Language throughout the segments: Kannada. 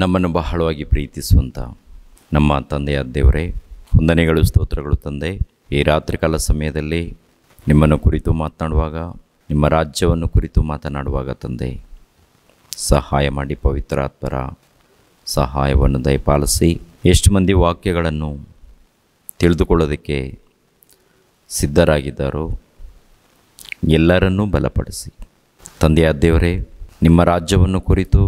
ನಮ್ಮನ್ನು ಬಹಳವಾಗಿ ಪ್ರೀತಿಸುವಂಥ ನಮ್ಮ ತಂದೆಯ ದೇವರೇ, ವಂದನೆಗಳು, ಸ್ತೋತ್ರಗಳು ತಂದೆ. ಈ ರಾತ್ರಿಕಾಲ ಸಮಯದಲ್ಲಿ ನಿಮ್ಮನ್ನು ಕುರಿತು ಮಾತನಾಡುವಾಗ, ನಿಮ್ಮ ರಾಜ್ಯವನ್ನು ಕುರಿತು ಮಾತನಾಡುವಾಗ ತಂದೆ ಸಹಾಯ ಮಾಡಿ, ಪವಿತ್ರಾತ್ಮರ ಸಹಾಯವನ್ನು ದಯಪಾಲಿಸಿ. ಎಷ್ಟು ಮಂದಿ ವಾಕ್ಯಗಳನ್ನು ತಿಳಿದುಕೊಳ್ಳೋದಕ್ಕೆ ಸಿದ್ಧರಾಗಿದ್ದಾರೋ ಎಲ್ಲರನ್ನೂ ಬಲಪಡಿಸಿ. ತಂದೆಯ ದೇವರೇ, ನಿಮ್ಮ ರಾಜ್ಯವನ್ನು ಕುರಿತು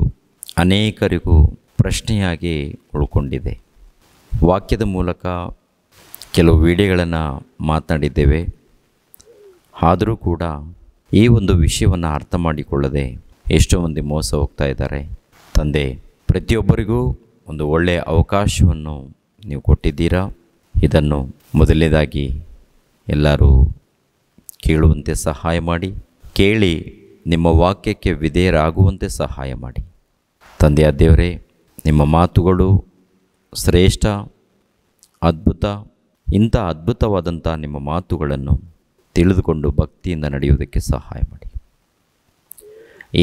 ಅನೇಕರಿಗೂ ಪ್ರಶ್ನೆಯಾಗಿ ಉಳ್ಕೊಂಡಿದೆ. ವಾಕ್ಯದ ಮೂಲಕ ಕೆಲವು ವಿಡಿಯೋಗಳನ್ನು ಮಾತನಾಡಿದ್ದೇವೆ. ಆದರೂ ಕೂಡ ಈ ಒಂದು ವಿಷಯವನ್ನು ಅರ್ಥ ಮಾಡಿಕೊಳ್ಳದೆ ಎಷ್ಟೋ ಮಂದಿ ಮೋಸ ಹೋಗ್ತಾ ಇದ್ದಾರೆ. ತಂದೆ, ಪ್ರತಿಯೊಬ್ಬರಿಗೂ ಒಂದು ಒಳ್ಳೆಯ ಅವಕಾಶವನ್ನು ನೀವು ಕೊಟ್ಟಿದ್ದೀರಾ. ಇದನ್ನು ಮೊದಲನೇದಾಗಿ ಎಲ್ಲರೂ ಕೇಳುವಂತೆ ಸಹಾಯ ಮಾಡಿ, ಕೇಳಿ ನಿಮ್ಮ ವಾಕ್ಯಕ್ಕೆ ವಿಧೇಯರಾಗುವಂತೆ ಸಹಾಯ ಮಾಡಿ. ತಂದೆಯ ದೇವರೇ, ನಿಮ್ಮ ಮಾತುಗಳು ಶ್ರೇಷ್ಠ, ಅದ್ಭುತ. ಇಂಥ ಅದ್ಭುತವಾದಂಥ ನಿಮ್ಮ ಮಾತುಗಳನ್ನು ತಿಳಿದುಕೊಂಡು ಭಕ್ತಿಯಿಂದ ನಡೆಯುವುದಕ್ಕೆ ಸಹಾಯ ಮಾಡಿ.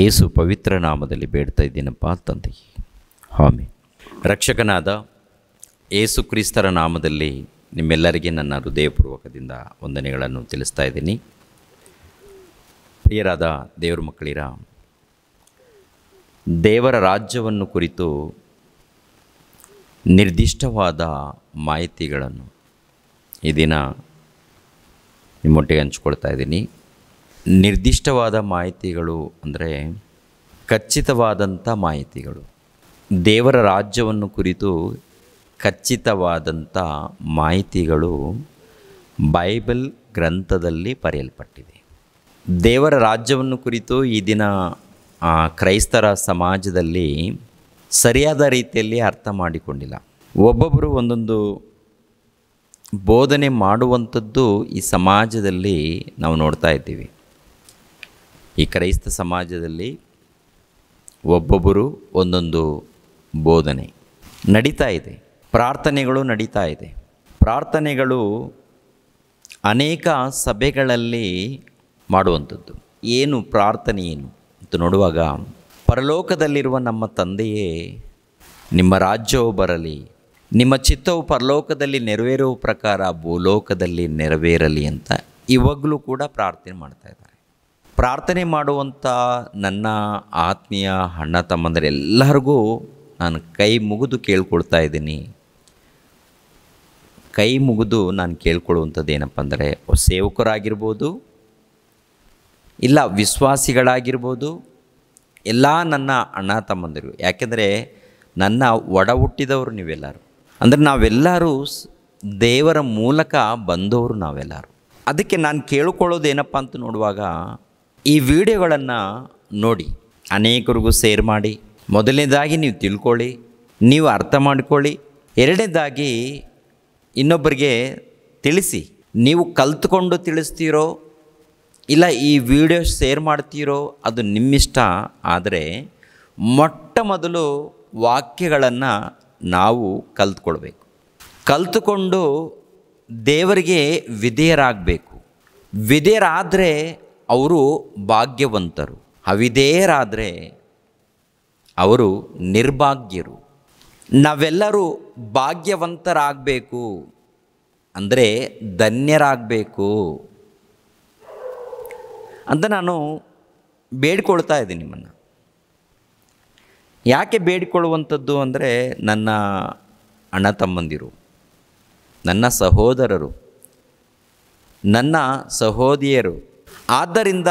ಯೇಸು ಪವಿತ್ರ ನಾಮದಲ್ಲಿ ಬೇಡ್ತಾ ಇದ್ದೀನಪ್ಪ ತಂದೆ, ಆಮೆನ್. ರಕ್ಷಕನಾದ ಯೇಸು ಕ್ರಿಸ್ತರ ನಾಮದಲ್ಲಿ ನಿಮ್ಮೆಲ್ಲರಿಗೆ ನನ್ನ ಹೃದಯಪೂರ್ವಕದಿಂದ ವಂದನೆಗಳನ್ನು ತಿಳಿಸ್ತಾ ಇದ್ದೀನಿ. ಪ್ರಿಯರಾದ ದೇವರ ಮಕ್ಕಳಿರ, ದೇವರ ರಾಜ್ಯವನ್ನು ಕುರಿತು ನಿರ್ದಿಷ್ಟವಾದ ಮಾಹಿತಿಗಳನ್ನು ಈ ದಿನ ನಿಮ್ಮೊಟ್ಟಿಗೆ ಹಂಚ್ಕೊಳ್ತಾ ಇದ್ದೀನಿ. ನಿರ್ದಿಷ್ಟವಾದ ಮಾಹಿತಿಗಳು ಅಂದರೆ ಖಚಿತವಾದಂಥ ಮಾಹಿತಿಗಳು. ದೇವರ ರಾಜ್ಯವನ್ನು ಕುರಿತು ಖಚಿತವಾದಂಥ ಮಾಹಿತಿಗಳು ಬೈಬಲ್ ಗ್ರಂಥದಲ್ಲಿ ಬರೆಯಲ್ಪಟ್ಟಿದೆ. ದೇವರ ರಾಜ್ಯವನ್ನು ಕುರಿತು ಈ ದಿನ ಕ್ರೈಸ್ತರ ಸಮಾಜದಲ್ಲಿ ಸರಿಯಾದ ರೀತಿಯಲ್ಲಿ ಅರ್ಥ ಮಾಡಿಕೊಂಡಿಲ್ಲ. ಒಬ್ಬೊಬ್ಬರು ಒಂದೊಂದು ಬೋಧನೆ ಮಾಡುವಂಥದ್ದು ಈ ಸಮಾಜದಲ್ಲಿ ನಾವು ನೋಡ್ತಾ ಇದ್ದೀವಿ. ಈ ಕ್ರೈಸ್ತ ಸಮಾಜದಲ್ಲಿ ಒಬ್ಬೊಬ್ಬರು ಒಂದೊಂದು ಬೋಧನೆ ನಡೀತಾ ಇದೆ. ಪ್ರಾರ್ಥನೆಗಳು ನಡೀತಾ ಇದೆ. ಪ್ರಾರ್ಥನೆಗಳು ಅನೇಕ ಸಭೆಗಳಲ್ಲಿ ಮಾಡುವಂಥದ್ದು. ಏನು ಪ್ರಾರ್ಥನೆ ಏನು ಅಂತ ನೋಡುವಾಗ, ಪರಲೋಕದಲ್ಲಿರುವ ನಮ್ಮ ತಂದೆಯೇ, ನಿಮ್ಮ ರಾಜ್ಯವು ಬರಲಿ, ನಿಮ್ಮ ಚಿತ್ತವು ಪರಲೋಕದಲ್ಲಿ ನೆರವೇರುವ ಪ್ರಕಾರ ಭೂಲೋಕದಲ್ಲಿ ನೆರವೇರಲಿ ಅಂತ ಇವಾಗಲೂ ಕೂಡ ಪ್ರಾರ್ಥನೆ ಮಾಡ್ತಾ ಇದ್ದಾರೆ. ಪ್ರಾರ್ಥನೆ ಮಾಡುವಂಥ ನನ್ನ ಆತ್ಮೀಯ ಅಣ್ಣ ತಮ್ಮಂದರೆಲ್ಲರಿಗೂ ನಾನು ಕೈ ಮುಗಿದು ಕೇಳ್ಕೊಳ್ತಾ ಇದ್ದೀನಿ. ಕೈ ಮುಗಿದು ನಾನು ಕೇಳ್ಕೊಳ್ಳುವಂಥದ್ದು ಏನಪ್ಪ ಅಂದರೆ, ಸೇವಕರಾಗಿರ್ಬೋದು, ಇಲ್ಲ ವಿಶ್ವಾಸಿಗಳಾಗಿರ್ಬೋದು, ಎಲ್ಲ ನನ್ನ ಅಣ್ಣ ತಮ್ಮಂದಿರು. ಯಾಕೆಂದರೆ ನನ್ನ ಒಡ ಹುಟ್ಟಿದವರು ನೀವೆಲ್ಲರೂ. ಅಂದರೆ ನಾವೆಲ್ಲರೂ ದೇವರ ಮೂಲಕ ಬಂದವರು ನಾವೆಲ್ಲರೂ. ಅದಕ್ಕೆ ನಾನು ಕೇಳಿಕೊಳ್ಳೋದು ಏನಪ್ಪ ಅಂತ ನೋಡುವಾಗ, ಈ ವಿಡಿಯೋಗಳನ್ನು ನೋಡಿ ಅನೇಕರಿಗೂ ಶೇರ್ ಮಾಡಿ. ಮೊದಲನೇದಾಗಿ ನೀವು ತಿಳ್ಕೊಳ್ಳಿ, ನೀವು ಅರ್ಥ ಮಾಡಿಕೊಳ್ಳಿ. ಎರಡನೇದಾಗಿ ಇನ್ನೊಬ್ಬರಿಗೆ ತಿಳಿಸಿ. ನೀವು ಕಲ್ತ್ಕೊಂಡು ತಿಳಿಸ್ತೀರೋ ಇಲ್ಲ ಈ ವಿಡಿಯೋ ಶೇರ್ ಮಾಡ್ತೀರೋ ಅದು ನಿಮ್ಮಿಷ್ಟ. ಆದರೆ ಮೊಟ್ಟ ಮೊದಲು ವಾಕ್ಯಗಳನ್ನು ನಾವು ಕಲ್ತ್ಕೊಳ್ಬೇಕು. ಕಲ್ತುಕೊಂಡು ದೇವರಿಗೆ ವಿಧೇಯರಾಗಬೇಕು. ವಿಧೇಯರಾದರೆ ಅವರು ಭಾಗ್ಯವಂತರು, ಅವಿಧೇಯರಾದರೆ ಅವರು ನಿರ್ಭಾಗ್ಯರು. ನಾವೆಲ್ಲರೂ ಭಾಗ್ಯವಂತರಾಗಬೇಕು ಅಂದರೆ ಧನ್ಯರಾಗಬೇಕು ಅಂತ ನಾನು ಬೇಡಿಕೊಳ್ತಾ ಇದ್ದೀನಿ ನಿಮ್ಮನ್ನು. ಯಾಕೆ ಬೇಡಿಕೊಳ್ಳುವಂಥದ್ದು ಅಂದರೆ, ನನ್ನ ಅಣ್ಣ ತಮ್ಮಂದಿರು, ನನ್ನ ಸಹೋದರರು, ನನ್ನ ಸಹೋದರಿಯರು, ಆದ್ದರಿಂದ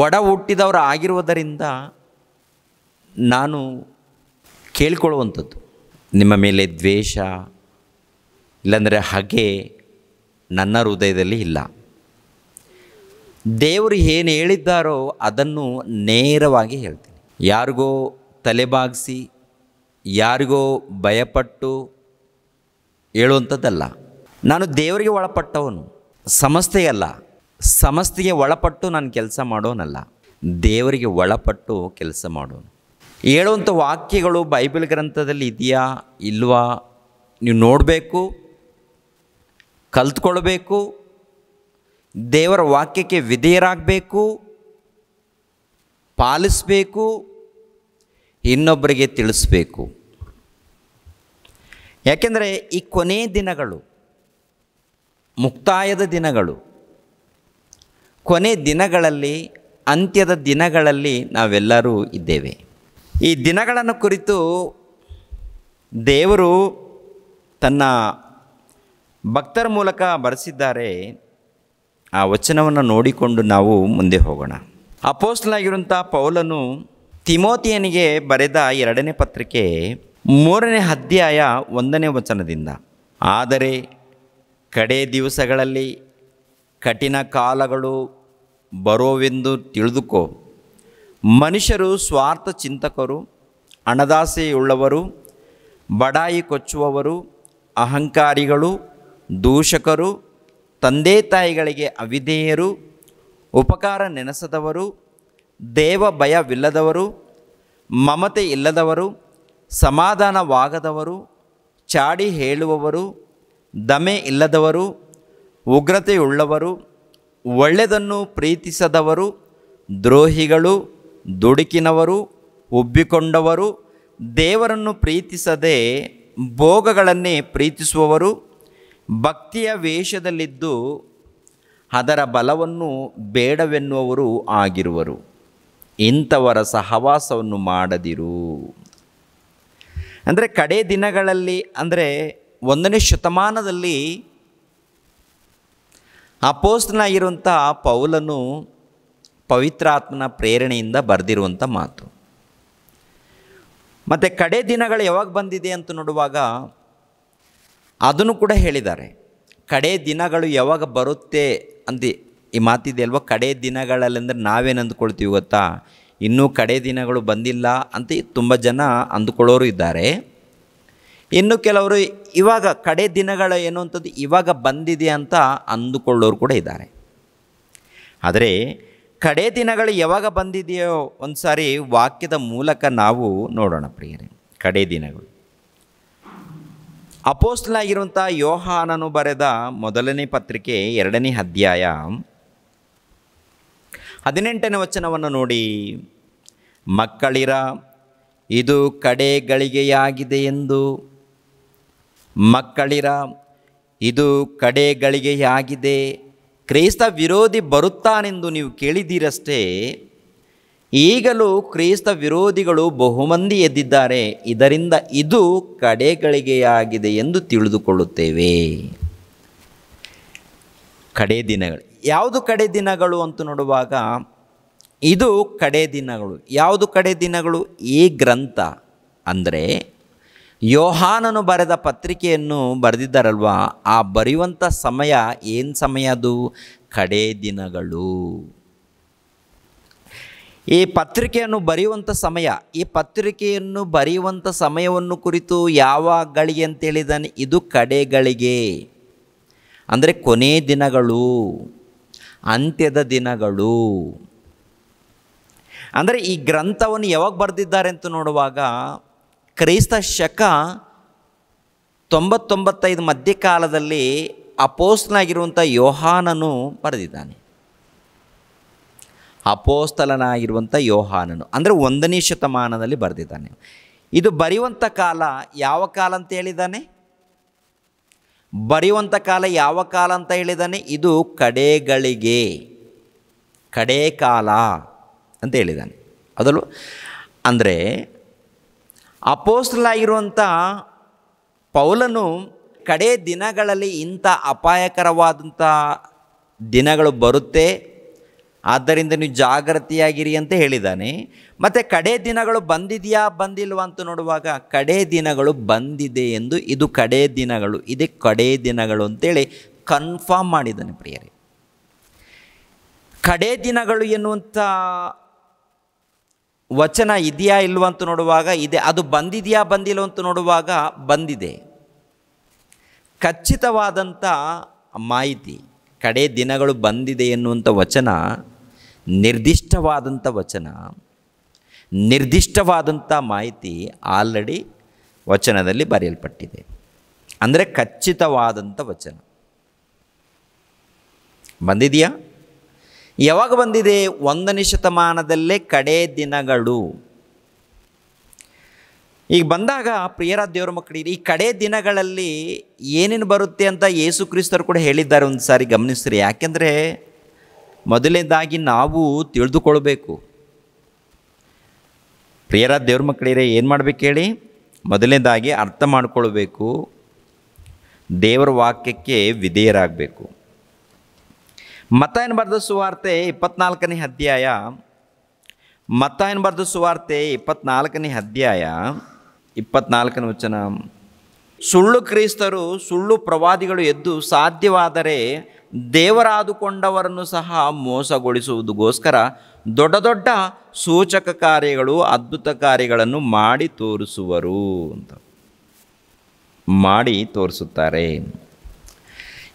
ಒಡ ಹುಟ್ಟಿದವರು ಆಗಿರುವುದರಿಂದ ನಾನು ಕೇಳಿಕೊಳ್ಳುವಂಥದ್ದು, ನಿಮ್ಮ ಮೇಲೆ ದ್ವೇಷ ಇಲ್ಲಾಂದರೆ ಹಗೆ ನನ್ನ ಹೃದಯದಲ್ಲಿ ಇಲ್ಲ. ದೇವರು ಏನು ಹೇಳಿದ್ದಾರೋ ಅದನ್ನು ನೇರವಾಗಿ ಹೇಳ್ತೀನಿ. ಯಾರಿಗೋ ತಲೆಬಾಗಿಸಿ, ಯಾರಿಗೋ ಭಯಪಟ್ಟು ಹೇಳುವಂಥದ್ದಲ್ಲ. ನಾನು ದೇವರಿಗೆ ಒಳಪಟ್ಟವನು, ಸಮಸ್ತೆಯಲ್ಲ. ಸಮಸ್ತೆಗೆ ಒಳಪಟ್ಟು ನಾನು ಕೆಲಸ ಮಾಡೋನಲ್ಲ, ದೇವರಿಗೆ ಒಳಪಟ್ಟು ಕೆಲಸ ಮಾಡೋನು. ಹೇಳುವಂಥ ವಾಕ್ಯಗಳು ಬೈಬಲ್ ಗ್ರಂಥದಲ್ಲಿ ಇದೆಯಾ ಇಲ್ವಾ ನೀವು ನೋಡಬೇಕು, ಕಲ್ತ್ಕೊಳ್ಬೇಕು, ದೇವರ ವಾಕ್ಯಕ್ಕೆ ವಿಧೇಯರಾಗಬೇಕು, ಪಾಲಿಸಬೇಕು. ಇನ್ನೊಬ್ಬರಿಗೆ ತಿಳಿಸ್ಬೇಕು. ಯಾಕೆಂದರೆ ಈ ಕೊನೆ ದಿನಗಳು, ಮುಕ್ತಾಯದ ದಿನಗಳು, ಕೊನೆ ದಿನಗಳಲ್ಲಿ, ಅಂತ್ಯದ ದಿನಗಳಲ್ಲಿ ನಾವೆಲ್ಲರೂ ಇದ್ದೇವೆ. ಈ ದಿನಗಳನ್ನು ಕುರಿತು ದೇವರು ತನ್ನ ಭಕ್ತರ ಮೂಲಕ ಬರೆಸಿದ್ದಾರೆ. ಆ ವಚನವನ್ನು ನೋಡಿಕೊಂಡು ನಾವು ಮುಂದೆ ಹೋಗೋಣ. ಅಪೊಸ್ತಲನಾಗಿರುವಂಥ ಪೌಲನು ತಿಮೋತಿಯನಿಗೆ ಬರೆದ 2ನೇ ಪತ್ರಿಕೆ 3ನೇ ಅಧ್ಯಾಯ 1ನೇ ವಚನದಿಂದ, ಆದರೆ ಕಡೇ ದಿವಸಗಳಲ್ಲಿ ಕಠಿಣ ಕಾಲಗಳು ಬರೋವೆಂದು ತಿಳಿದುಕೋ. ಮನುಷ್ಯರು ಸ್ವಾರ್ಥ ಚಿಂತಕರು, ಹಣದಾಸೆಯುಳ್ಳವರು, ಬಡಾಯಿ ಕೊಚ್ಚುವವರು, ಅಹಂಕಾರಿಗಳು, ದೂಷಕರು, ತಂದೆ ತಾಯಿಗಳಿಗೆ ಅವಿಧೇಯರು, ಉಪಕಾರ ನೆನೆಸದವರು, ದೇವ ಭಯವಿಲ್ಲದವರು, ಮಮತೆ ಇಲ್ಲದವರು, ಸಮಾಧಾನವಾಗದವರು, ಚಾಡಿ ಹೇಳುವವರು, ದಮೆ ಇಲ್ಲದವರು, ಉಗ್ರತೆಯುಳ್ಳವರು, ಒಳ್ಳೆಯದನ್ನು ಪ್ರೀತಿಸದವರು, ದ್ರೋಹಿಗಳು, ದುಡುಕಿನವರು, ಉಬ್ಬಿಕೊಂಡವರು, ದೇವರನ್ನು ಪ್ರೀತಿಸದೆ ಭೋಗಗಳನ್ನೇ ಪ್ರೀತಿಸುವವರು, ಭಕ್ತಿಯ ವೇಷದಲ್ಲಿದ್ದು ಅದರ ಬಲವನ್ನು ಬೇಡವೆನ್ನುವವರು ಆಗಿರುವರು. ಇಂಥವರ ಸಹವಾಸವನ್ನು ಮಾಡದಿರು. ಅಂದರೆ ಕಡೇ ದಿನಗಳಲ್ಲಿ, ಅಂದರೆ 1ನೇ ಶತಮಾನದಲ್ಲಿ ಅಪೊಸ್ತಲನಾಗಿರುವಂಥ ಪೌಲನು ಪವಿತ್ರಾತ್ಮನ ಪ್ರೇರಣೆಯಿಂದ ಬರೆದಿರುವಂಥ ಮಾತು. ಮತ್ತು ಕಡೇ ದಿನಗಳು ಯಾವಾಗ ಬಂದಿದೆ ಅಂತ ನೋಡುವಾಗ ಅದನ್ನು ಕೂಡ ಹೇಳಿದ್ದಾರೆ. ಕಡೇ ದಿನಗಳು ಯಾವಾಗ ಬರುತ್ತೆ ಅಂತ ಈ ಮಾತಿದೆ ಅಲ್ವ. ಕಡೇ ದಿನಗಳಲ್ಲಂದರೆ ನಾವೇನು ಅಂದ್ಕೊಳ್ತೀವಿ ಗೊತ್ತಾ, ಇನ್ನೂ ಕಡೇ ದಿನಗಳು ಬಂದಿಲ್ಲ ಅಂತ ತುಂಬ ಜನ ಅಂದುಕೊಳ್ಳೋರು ಇದ್ದಾರೆ. ಇನ್ನು ಕೆಲವರು ಇವಾಗ ಕಡೇ ದಿನಗಳು ಏನು ಅಂತದ್ದು ಇವಾಗ ಬಂದಿದೆ ಅಂತ ಅಂದುಕೊಳ್ಳೋರು ಕೂಡ ಇದ್ದಾರೆ. ಆದರೆ ಕಡೇ ದಿನಗಳು ಯಾವಾಗ ಬಂದಿದೆಯೋ ಒಂದು ಸಾರಿ ವಾಕ್ಯದ ಮೂಲಕ ನಾವು ನೋಡೋಣ ಪ್ರಿಯರೇ. ಕಡೇ ದಿನಗಳು ಅಪೊಸ್ತಲನಾಗಿರುವಂಥ ಯೋಹಾನನು ಬರೆದ 1ನೇ ಪತ್ರಿಕೆ 2ನೇ ಅಧ್ಯಾಯ 18ನೇ ವಚನವನ್ನು ನೋಡಿ. ಮಕ್ಕಳಿರ, ಇದು ಕಡೇ ಗಳಿಗೆಯಾಗಿದೆ ಎಂದು. ಮಕ್ಕಳಿರ, ಇದು ಕಡೇ ಗಳಿಗೆಯಾಗಿದೆ. ಕ್ರೈಸ್ತ ವಿರೋಧಿ ಬರುತ್ತಾನೆಂದು ನೀವು ಕೇಳಿದ್ದೀರಷ್ಟೇ. ಈಗಲೂ ಕ್ರೈಸ್ತ ವಿರೋಧಿಗಳು ಬಹುಮಂದಿ ಎದ್ದಿದ್ದಾರೆ. ಇದರಿಂದ ಇದು ಕಡೇ ಗಳಿಗೆಯಾಗಿದೆ ಎಂದು ತಿಳಿದುಕೊಳ್ಳುತ್ತೇವೆ. ಕಡೇ ದಿನಗಳು ಯಾವುದು? ಕಡೇ ದಿನಗಳು ಅಂತ ನೋಡುವಾಗ ಇದು ಕಡೇ ದಿನಗಳು. ಯಾವುದು ಕಡೇ ದಿನಗಳು? ಈ ಗ್ರಂಥ ಅಂದರೆ ಯೋಹಾನನು ಬರೆದ ಪತ್ರಿಕೆಯನ್ನು ಬರೆದಿದ್ದಾರಲ್ವ, ಆ ಬರೆಯುವಂಥ ಸಮಯ ಏನು ಸಮಯ? ಅದು ಕಡೇ ದಿನಗಳು. ಈ ಪತ್ರಿಕೆಯನ್ನು ಬರೆಯುವಂಥ ಸಮಯ, ಈ ಪತ್ರಿಕೆಯನ್ನು ಬರೆಯುವಂಥ ಸಮಯವನ್ನು ಕುರಿತು ಯಾವ ಗಳಿಗೆ ಅಂತೇಳಿದ್ದಾನೆ? ಇದು ಕಡೇ ಗಳಿಗೆ, ಅಂದರೆ ಕೊನೆ ದಿನಗಳು, ಅಂತ್ಯದ ದಿನಗಳು. ಅಂದರೆ ಈ ಗ್ರಂಥವನ್ನು ಯಾವಾಗ ಬರೆದಿದ್ದಾರೆ ಅಂತ ನೋಡುವಾಗ ಕ್ರೈಸ್ತ ಶಕ 90-95 ಮಧ್ಯಕಾಲದಲ್ಲಿ ಅಪೊಸ್ತಲನಾಗಿರುವಂಥ ಯೋಹಾನನು ಬರೆದಿದ್ದಾನೆ. ಅಪೊಸ್ತಲನಾಗಿರುವಂಥ ಯೋಹಾನನು ಅಂದರೆ 1ನೇ ಶತಮಾನದಲ್ಲಿ ಬರೆದಿದ್ದಾನೆ. ಇದು ಬರೆಯುವಂಥ ಕಾಲ ಯಾವ ಕಾಲ ಅಂತ ಹೇಳಿದ್ದಾನೆ? ಬರೆಯುವಂಥ ಕಾಲ ಯಾವ ಕಾಲ ಅಂತ ಹೇಳಿದ್ದಾನೆ? ಇದು ಕಡೇಗಳಿಗೆ, ಕಡೇ ಕಾಲ ಅಂತ ಹೇಳಿದ್ದಾನೆ. ಅದಲ್ಲೂ ಅಂದರೆ ಅಪೊಸ್ತಲನಾಗಿರುವಂಥ ಪೌಲನು ಕಡೇ ದಿನಗಳಲ್ಲಿ ಇಂಥ ಅಪಾಯಕರವಾದಂಥ ದಿನಗಳು ಬರುತ್ತೆ, ಆದ್ದರಿಂದ ನೀವು ಜಾಗೃತಿಯಾಗಿರಿ ಅಂತ ಹೇಳಿದ್ದಾನೆ. ಮತ್ತು ಕಡೇ ದಿನಗಳು ಬಂದಿದೆಯಾ ಬಂದಿಲ್ವಾ ಅಂತ ನೋಡುವಾಗ ಕಡೇ ದಿನಗಳು ಬಂದಿದೆ ಎಂದು, ಇದು ಕಡೇ ದಿನಗಳು, ಇದೇ ಕಡೇ ದಿನಗಳು ಅಂತೇಳಿ ಕನ್ಫರ್ಮ್ ಮಾಡಿದ್ದಾನೆ ಪ್ರಿಯರೇ. ಕಡೇ ದಿನಗಳು ಎನ್ನುವಂಥ ವಚನ ಇದೆಯಾ ಇಲ್ವ ಅಂತ ನೋಡುವಾಗ ಇದೆ. ಅದು ಬಂದಿದೆಯಾ ಬಂದಿಲ್ಲ ಅಂತ ನೋಡುವಾಗ ಬಂದಿದೆ. ಖಚಿತವಾದಂಥ ಮಾಹಿತಿ, ಕಡೇ ದಿನಗಳು ಬಂದಿದೆ ಎನ್ನುವಂಥ ವಚನ ನಿರ್ದಿಷ್ಟವಾದಂಥ ವಚನ, ನಿರ್ದಿಷ್ಟವಾದಂಥ ಮಾಹಿತಿ ಆಲ್ರೆಡಿ ವಚನದಲ್ಲಿ ಬರೆಯಲ್ಪಟ್ಟಿದೆ. ಅಂದರೆ ಖಚಿತವಾದಂಥ ವಚನ ಬಂದಿದೆಯಾ? ಯಾವಾಗ ಬಂದಿದೆ? 1ನೇ ಶತಮಾನದಲ್ಲೇ ಕಡೇ ದಿನಗಳು. ಈಗ ಬಂದಾಗ ಪ್ರಿಯರಾದ ದೇವರ ಮಕ್ಕಳಿಗೆ ಈ ಕಡೆ ದಿನಗಳಲ್ಲಿ ಏನೇನು ಬರುತ್ತೆ ಅಂತ ಯೇಸು ಕ್ರಿಸ್ತರು ಕೂಡ ಹೇಳಿದ್ದಾರೆ. ಒಂದು ಸಾರಿ ಗಮನಿಸ್ರಿ. ಯಾಕೆಂದರೆ ಮೊದಲನೇದಾಗಿ ನಾವು ತಿಳಿದುಕೊಳ್ಬೇಕು. ಪ್ರಿಯರಾದ ದೇವ್ರ ಮಕ್ಕಳಿಗೆ ಏನು ಮಾಡಬೇಕು ಹೇಳಿ? ಮೊದಲನೇದಾಗಿ ಅರ್ಥ ಮಾಡಿಕೊಳ್ಬೇಕು, ದೇವರ ವಾಕ್ಯಕ್ಕೆ ವಿಧೇಯರಾಗಬೇಕು. ಮತ್ತಾಯನ ಬರೆದ ಸುವಾರ್ತೆ 24ನೇ ಅಧ್ಯಾಯ, ಮತ್ತಾಯನ ಬರೆದ ಸುವಾರ್ತೆ 24ನೇ ಅಧ್ಯಾಯ 24ನೇ ವಚನ. ಸುಳ್ಳು ಕ್ರೈಸ್ತರು, ಸುಳ್ಳು ಪ್ರವಾದಿಗಳು ಎದ್ದು ಸಾಧ್ಯವಾದರೆ ದೇವರಾದುಕೊಂಡವರನ್ನು ಸಹ ಮೋಸಗೊಳಿಸುವುದಕ್ಕೋಸ್ಕರ ದೊಡ್ಡ ದೊಡ್ಡ ಸೂಚಕ ಕಾರ್ಯಗಳು, ಅದ್ಭುತ ಕಾರ್ಯಗಳನ್ನು ಮಾಡಿ ತೋರಿಸುವರು ಅಂತ ಮಾಡಿ ತೋರಿಸುತ್ತಾರೆ.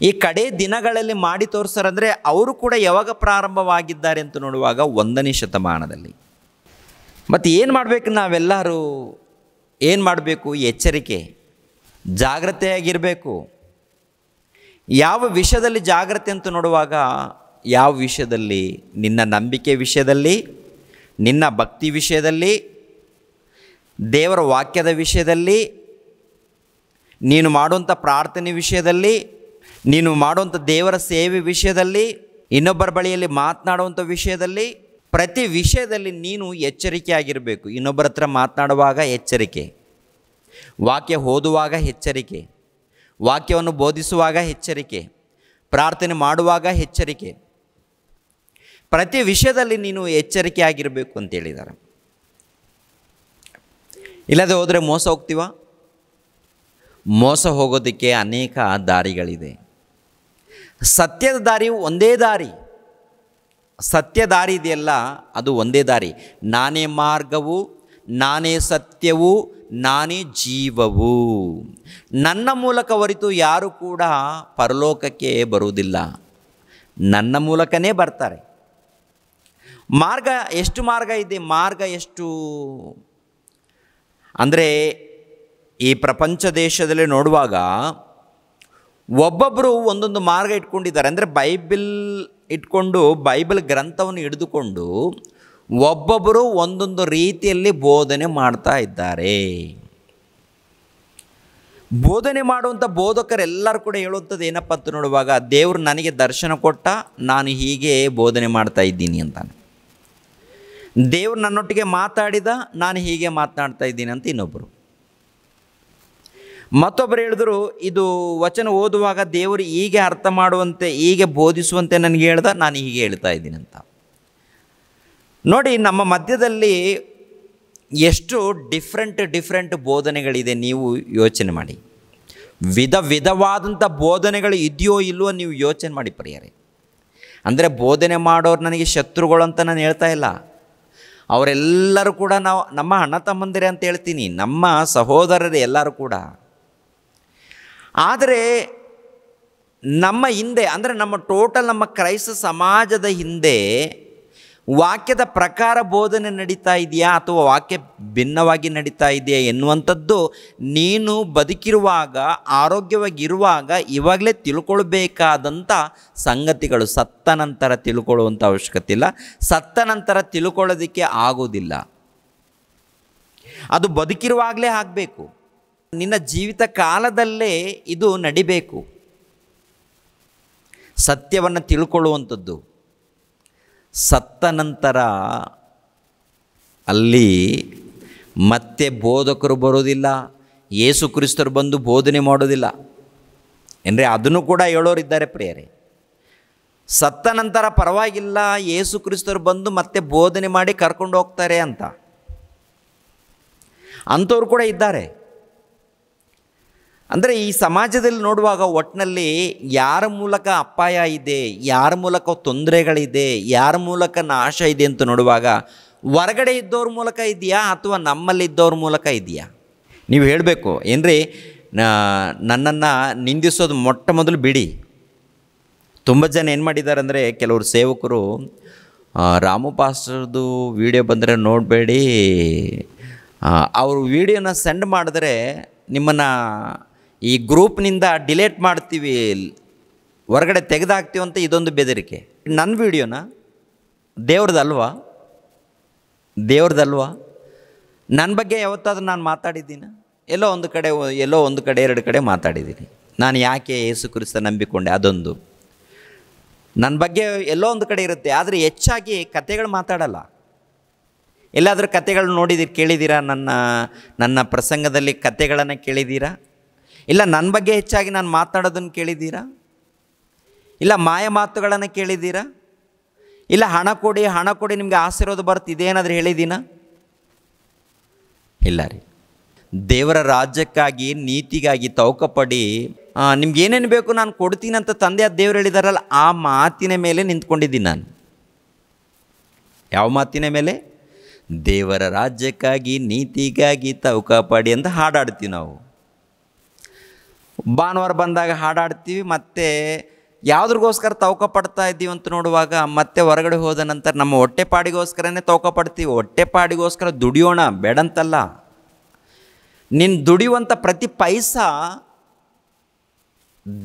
ಈ ಕಡೆ ದಿನಗಳಲ್ಲಿ ಮಾಡಿ ತೋರಿಸ್ತಾರಂದರೆ ಅವರು ಕೂಡ ಯಾವಾಗ ಪ್ರಾರಂಭವಾಗಿದ್ದಾರೆ ಅಂತ ನೋಡುವಾಗ 1ನೇ ಶತಮಾನದಲ್ಲಿ. ಮತ್ತು ಏನು ಮಾಡಬೇಕು? ನಾವೆಲ್ಲರೂ ಏನು ಮಾಡಬೇಕು? ಎಚ್ಚರಿಕೆ, ಜಾಗ್ರತೆಯಾಗಿರಬೇಕು. ಯಾವ ವಿಷಯದಲ್ಲಿ ಜಾಗ್ರತೆ ಅಂತ ನೋಡುವಾಗ, ಯಾವ ವಿಷಯದಲ್ಲಿ? ನಿನ್ನ ನಂಬಿಕೆ ವಿಷಯದಲ್ಲಿ, ನಿನ್ನ ಭಕ್ತಿ ವಿಷಯದಲ್ಲಿ, ದೇವರ ವಾಕ್ಯದ ವಿಷಯದಲ್ಲಿ, ನೀನು ಮಾಡುವಂಥ ಪ್ರಾರ್ಥನೆ ವಿಷಯದಲ್ಲಿ, ನೀನು ಮಾಡುವಂಥ ದೇವರ ಸೇವೆ ವಿಷಯದಲ್ಲಿ, ಇನ್ನೊಬ್ಬರ ಬಳಿಯಲ್ಲಿ ಮಾತನಾಡುವಂಥ ವಿಷಯದಲ್ಲಿ, ಪ್ರತಿ ವಿಷಯದಲ್ಲಿ ನೀನು ಎಚ್ಚರಿಕೆಯಾಗಿರಬೇಕು. ಇನ್ನೊಬ್ಬರ ಹತ್ರ ಮಾತನಾಡುವಾಗ ಎಚ್ಚರಿಕೆ, ವಾಕ್ಯ ಓದುವಾಗ ಎಚ್ಚರಿಕೆ, ವಾಕ್ಯವನ್ನು ಬೋಧಿಸುವಾಗ ಎಚ್ಚರಿಕೆ, ಪ್ರಾರ್ಥನೆ ಮಾಡುವಾಗ ಎಚ್ಚರಿಕೆ, ಪ್ರತಿ ವಿಷಯದಲ್ಲಿ ನೀನು ಎಚ್ಚರಿಕೆಯಾಗಿರಬೇಕು ಅಂತ ಹೇಳಿದ್ದಾರೆ. ಇಲ್ಲದೆ ಹೋದರೆ ಮೋಸ ಹೋಗ್ತೀವ? ಮೋಸ ಹೋಗೋದಕ್ಕೆ ಅನೇಕ ದಾರಿಗಳಿದೆ. ಸತ್ಯದ ದಾರಿಯು ಒಂದೇ ದಾರಿ. ಸತ್ಯ ದಾರಿ ಇದೆಯಲ್ಲ, ಅದು ಒಂದೇ ದಾರಿ. ನಾನೇ ಮಾರ್ಗವು, ನಾನೇ ಸತ್ಯವು, ನಾನೇ ಜೀವವು. ನನ್ನ ಮೂಲಕ ಹೊರತು ಯಾರು ಕೂಡ ಪರಲೋಕಕ್ಕೆ ಬರುವುದಿಲ್ಲ, ನನ್ನ ಮೂಲಕನೇ ಬರ್ತಾರೆ. ಮಾರ್ಗ ಎಷ್ಟು ಮಾರ್ಗ ಇದೆ? ಮಾರ್ಗ ಎಷ್ಟು ಅಂದರೆ ಈ ಪ್ರಪಂಚ ದೇಶದಲ್ಲಿ ನೋಡುವಾಗ ಒಬ್ಬೊಬ್ಬರು ಒಂದೊಂದು ಮಾರ್ಗ ಇಟ್ಕೊಂಡಿದ್ದಾರೆ. ಅಂದರೆ ಬೈಬಲ್ ಇಟ್ಕೊಂಡು, ಬೈಬಲ್ ಗ್ರಂಥವನ್ನು ಹಿಡಿದುಕೊಂಡು ಒಬ್ಬೊಬ್ಬರು ಒಂದೊಂದು ರೀತಿಯಲ್ಲಿ ಬೋಧನೆ ಮಾಡ್ತಾ ಇದ್ದಾರೆ. ಬೋಧನೆ ಮಾಡುವಂಥ ಬೋಧಕರೆಲ್ಲರೂ ಕೂಡ ಹೇಳುವಂಥದ್ದು ಏನಪ್ಪ ಅಂತ ನೋಡುವಾಗ, ದೇವರು ನನಗೆ ದರ್ಶನ ಕೊಟ್ಟ, ನಾನು ಹೀಗೆ ಬೋಧನೆ ಮಾಡ್ತಾ ಇದ್ದೀನಿ ಅಂತಾನೆ. ದೇವರು ನನ್ನೊಟ್ಟಿಗೆ ಮಾತಾಡಿದ, ನಾನು ಹೀಗೆ ಮಾತನಾಡ್ತಾ ಇದ್ದೀನಿ ಅಂತ ಇನ್ನೊಬ್ಬರು. ಮತ್ತೊಬ್ಬರು ಹೇಳಿದ್ರು, ಇದು ವಚನ ಓದುವಾಗ ದೇವರು ಹೀಗೆ ಅರ್ಥ ಮಾಡುವಂತೆ, ಹೀಗೆ ಬೋಧಿಸುವಂತೆ ನನಗೆ ಹೇಳ್ದ, ನಾನು ಹೀಗೆ ಹೇಳ್ತಾ ಇದ್ದೀನಿ ಅಂತ. ನೋಡಿ, ನಮ್ಮ ಮಧ್ಯದಲ್ಲಿ ಎಷ್ಟು ಡಿಫ್ರೆಂಟ್ ಬೋಧನೆಗಳಿದೆ. ನೀವು ಯೋಚನೆ ಮಾಡಿ. ವಿಧವಾದಂಥ ಬೋಧನೆಗಳು ಇದೆಯೋ ಇಲ್ವೋ ನೀವು ಯೋಚನೆ ಮಾಡಿ ಪ್ರಿಯರೇ. ಅಂದರೆ ಬೋಧನೆ ಮಾಡೋರು ನನಗೆ ಶತ್ರುಗಳು ಅಂತ ನಾನು ಹೇಳ್ತಾ ಇಲ್ಲ. ಅವರೆಲ್ಲರೂ ಕೂಡ ನಮ್ಮ ಅಣ್ಣ ತಮ್ಮಂದಿರೇ ಅಂತ ಹೇಳ್ತೀನಿ, ನಮ್ಮ ಸಹೋದರರೇ ಎಲ್ಲರೂ ಕೂಡ. ಆದರೆ ನಮ್ಮ ಹಿಂದೆ, ಅಂದರೆ ನಮ್ಮ ಕ್ರೈಸ್ತ ಸಮಾಜದ ಹಿಂದೆ ವಾಕ್ಯದ ಪ್ರಕಾರ ಬೋಧನೆ ನಡೀತಾ ಇದೆಯಾ ಅಥವಾ ವಾಕ್ಯ ಭಿನ್ನವಾಗಿ ನಡೀತಾ ಇದೆಯಾ ಎನ್ನುವಂಥದ್ದು ನೀನು ಬದುಕಿರುವಾಗ, ಆರೋಗ್ಯವಾಗಿರುವಾಗ ಇವಾಗಲೇ ತಿಳ್ಕೊಳ್ಬೇಕಾದಂಥ ಸಂಗತಿಗಳು. ಸತ್ತ ನಂತರ ತಿಳ್ಕೊಳ್ಳುವಂಥ ಅವಶ್ಯಕತೆ ಇಲ್ಲ, ಸತ್ತ ನಂತರ ತಿಳ್ಕೊಳ್ಳೋದಕ್ಕೆ ಆಗೋದಿಲ್ಲ. ಅದು ಬದುಕಿರುವಾಗಲೇ ಆಗಬೇಕು. ನಿನ್ನ ಜೀವಿತ ಕಾಲದಲ್ಲೇ ಇದು ನಡಿಬೇಕು. ಸತ್ಯವನ್ನು ತಿಳ್ಕೊಳ್ಳುವಂಥದ್ದು. ಸತ್ತ ನಂತರ ಅಲ್ಲಿ ಮತ್ತೆ ಬೋಧಕರು ಬರೋದಿಲ್ಲ, ಯೇಸು ಕ್ರಿಸ್ತರು ಬಂದು ಬೋಧನೆ ಮಾಡೋದಿಲ್ಲ. ಅಂದರೆ ಅದನ್ನು ಕೂಡ ಹೇಳೋರಿದ್ದಾರೆ ಪ್ರಿಯರೇ. ಸತ್ತ ನಂತರ ಪರವಾಗಿಲ್ಲ, ಯೇಸು ಕ್ರಿಸ್ತರು ಬಂದು ಮತ್ತೆ ಬೋಧನೆ ಮಾಡಿ ಕರ್ಕೊಂಡು ಹೋಗ್ತಾರೆ ಅಂತ ಅಂಥವ್ರು ಕೂಡ ಇದ್ದಾರೆ. ಅಂದರೆ ಈ ಸಮಾಜದಲ್ಲಿ ನೋಡುವಾಗ ಒಟ್ಟಿನಲ್ಲಿ ಯಾರ ಮೂಲಕ ಅಪಾಯ ಇದೆ, ಯಾರ ಮೂಲಕ ತೊಂದರೆಗಳಿದೆ, ಯಾರ ಮೂಲಕ ನಾಶ ಇದೆ ಅಂತ ನೋಡುವಾಗ ಹೊರಗಡೆ ಇದ್ದವ್ರ ಮೂಲಕ ಇದೆಯಾ ಅಥವಾ ನಮ್ಮಲ್ಲಿದ್ದವ್ರ ಮೂಲಕ ಇದೆಯಾ? ನೀವು ಹೇಳಬೇಕು. ಏನ್ರಿ, ನನ್ನನ್ನು ನಿಂದಿಸೋದು ಮೊಟ್ಟ ಮೊದಲು ಬಿಡಿ. ತುಂಬ ಜನ ಏನು ಮಾಡಿದ್ದಾರೆ ಅಂದರೆ, ಕೆಲವರು ಸೇವಕರು ರಾಮು ಪಾಸ್ಟರ್ದು ವಿಡಿಯೋ ಬಂದರೆ ನೋಡಬೇಡಿ, ಅವರು ವಿಡಿಯೋನ ಸೆಂಡ್ ಮಾಡಿದ್ರೆ ನಿಮ್ಮನ್ನು ಈ ಗ್ರೂಪ್ನಿಂದ ಡಿಲೇಟ್ ಮಾಡ್ತೀವಿ, ಹೊರಗಡೆ ತೆಗೆದಾಕ್ತೀವಿ ಅಂತ ಇದೊಂದು ಬೆದರಿಕೆ. ನನ್ನ ವಿಡಿಯೋನ ದೇವ್ರದ್ದಲ್ವಾ? ನನ್ನ ಬಗ್ಗೆ ಯಾವತ್ತಾದ್ರೂ ನಾನು ಮಾತಾಡಿದ್ದೀನ? ಎಲ್ಲೋ ಒಂದು ಕಡೆ ಎರಡು ಕಡೆ ಮಾತಾಡಿದ್ದೀನಿ. ನಾನು ಯಾಕೆ ಯೇಸು ಕ್ರಿಸ್ತ ನಂಬಿಕೊಂಡೆ ಅದೊಂದು ನನ್ನ ಬಗ್ಗೆ ಎಲ್ಲೋ ಒಂದು ಕಡೆ ಇರುತ್ತೆ. ಆದರೆ ಹೆಚ್ಚಾಗಿ ಕಥೆಗಳು ಮಾತಾಡಲ್ಲ. ಎಲ್ಲಾದರೂ ಕಥೆಗಳು ಕೇಳಿದ್ದೀರಾ? ನನ್ನ ಪ್ರಸಂಗದಲ್ಲಿ ಕಥೆಗಳನ್ನು ಕೇಳಿದ್ದೀರಾ? ಇಲ್ಲ ನನ್ನ ಬಗ್ಗೆ ಹೆಚ್ಚಾಗಿ ನಾನು ಮಾತಾಡೋದನ್ನು ಕೇಳಿದ್ದೀರಾ? ಇಲ್ಲ ಮಾಯ ಮಾತುಗಳನ್ನು ಕೇಳಿದ್ದೀರಾ? ಇಲ್ಲ ಹಣ ಕೊಡಿ ನಿಮಗೆ ಆಶೀರ್ವಾದ ಬರುತ್ತೆ ಇದೇನಾದರೂ ಹೇಳಿದ್ದೀನ? ಇಲ್ಲ ರೀ. ದೇವರ ರಾಜ್ಯಕ್ಕಾಗಿ ನೀತಿಗಾಗಿ ತೌಕಪಡಿ ನಿಮ್ಗೆ ಏನೇನು ಬೇಕು ನಾನು ಕೊಡ್ತೀನಿ ಅಂತ ತಂದೆ ದೇವರು ಹೇಳಿದಾರಲ್ಲ, ಆ ಮಾತಿನ ಮೇಲೆ ನಿಂತ್ಕೊಂಡಿದ್ದೀನಿ ನಾನು. ಯಾವ ಮಾತಿನ ಮೇಲೆ? ದೇವರ ರಾಜ್ಯಕ್ಕಾಗಿ ನೀತಿಗಾಗಿ ತೌಕಪಡಿ ಅಂತ ಹಾಡಾಡ್ತೀವಿ ನಾವು. ಭಾನುವಾರ ಬಂದಾಗ ಹಾಡಾಡ್ತೀವಿ, ಮತ್ತು ಯಾವುದ್ರಿಗೋಸ್ಕರ ತೌಕ ಪಡ್ತಾ ಇದ್ದೀವಿ ಅಂತ ನೋಡುವಾಗ ಮತ್ತೆ ಹೊರಗಡೆ ಹೋದ ನಂತರ ನಮ್ಮ ಹೊಟ್ಟೆಪಾಡಿಗೋಸ್ಕರನೇ ತೌಕ ಪಡ್ತೀವಿ. ಹೊಟ್ಟೆಪಾಡಿಗೋಸ್ಕರ ದುಡಿಯೋಣ ಬೇಡಂತಲ್ಲ. ನೀನು ದುಡಿಯುವಂಥ ಪ್ರತಿ ಪೈಸಾ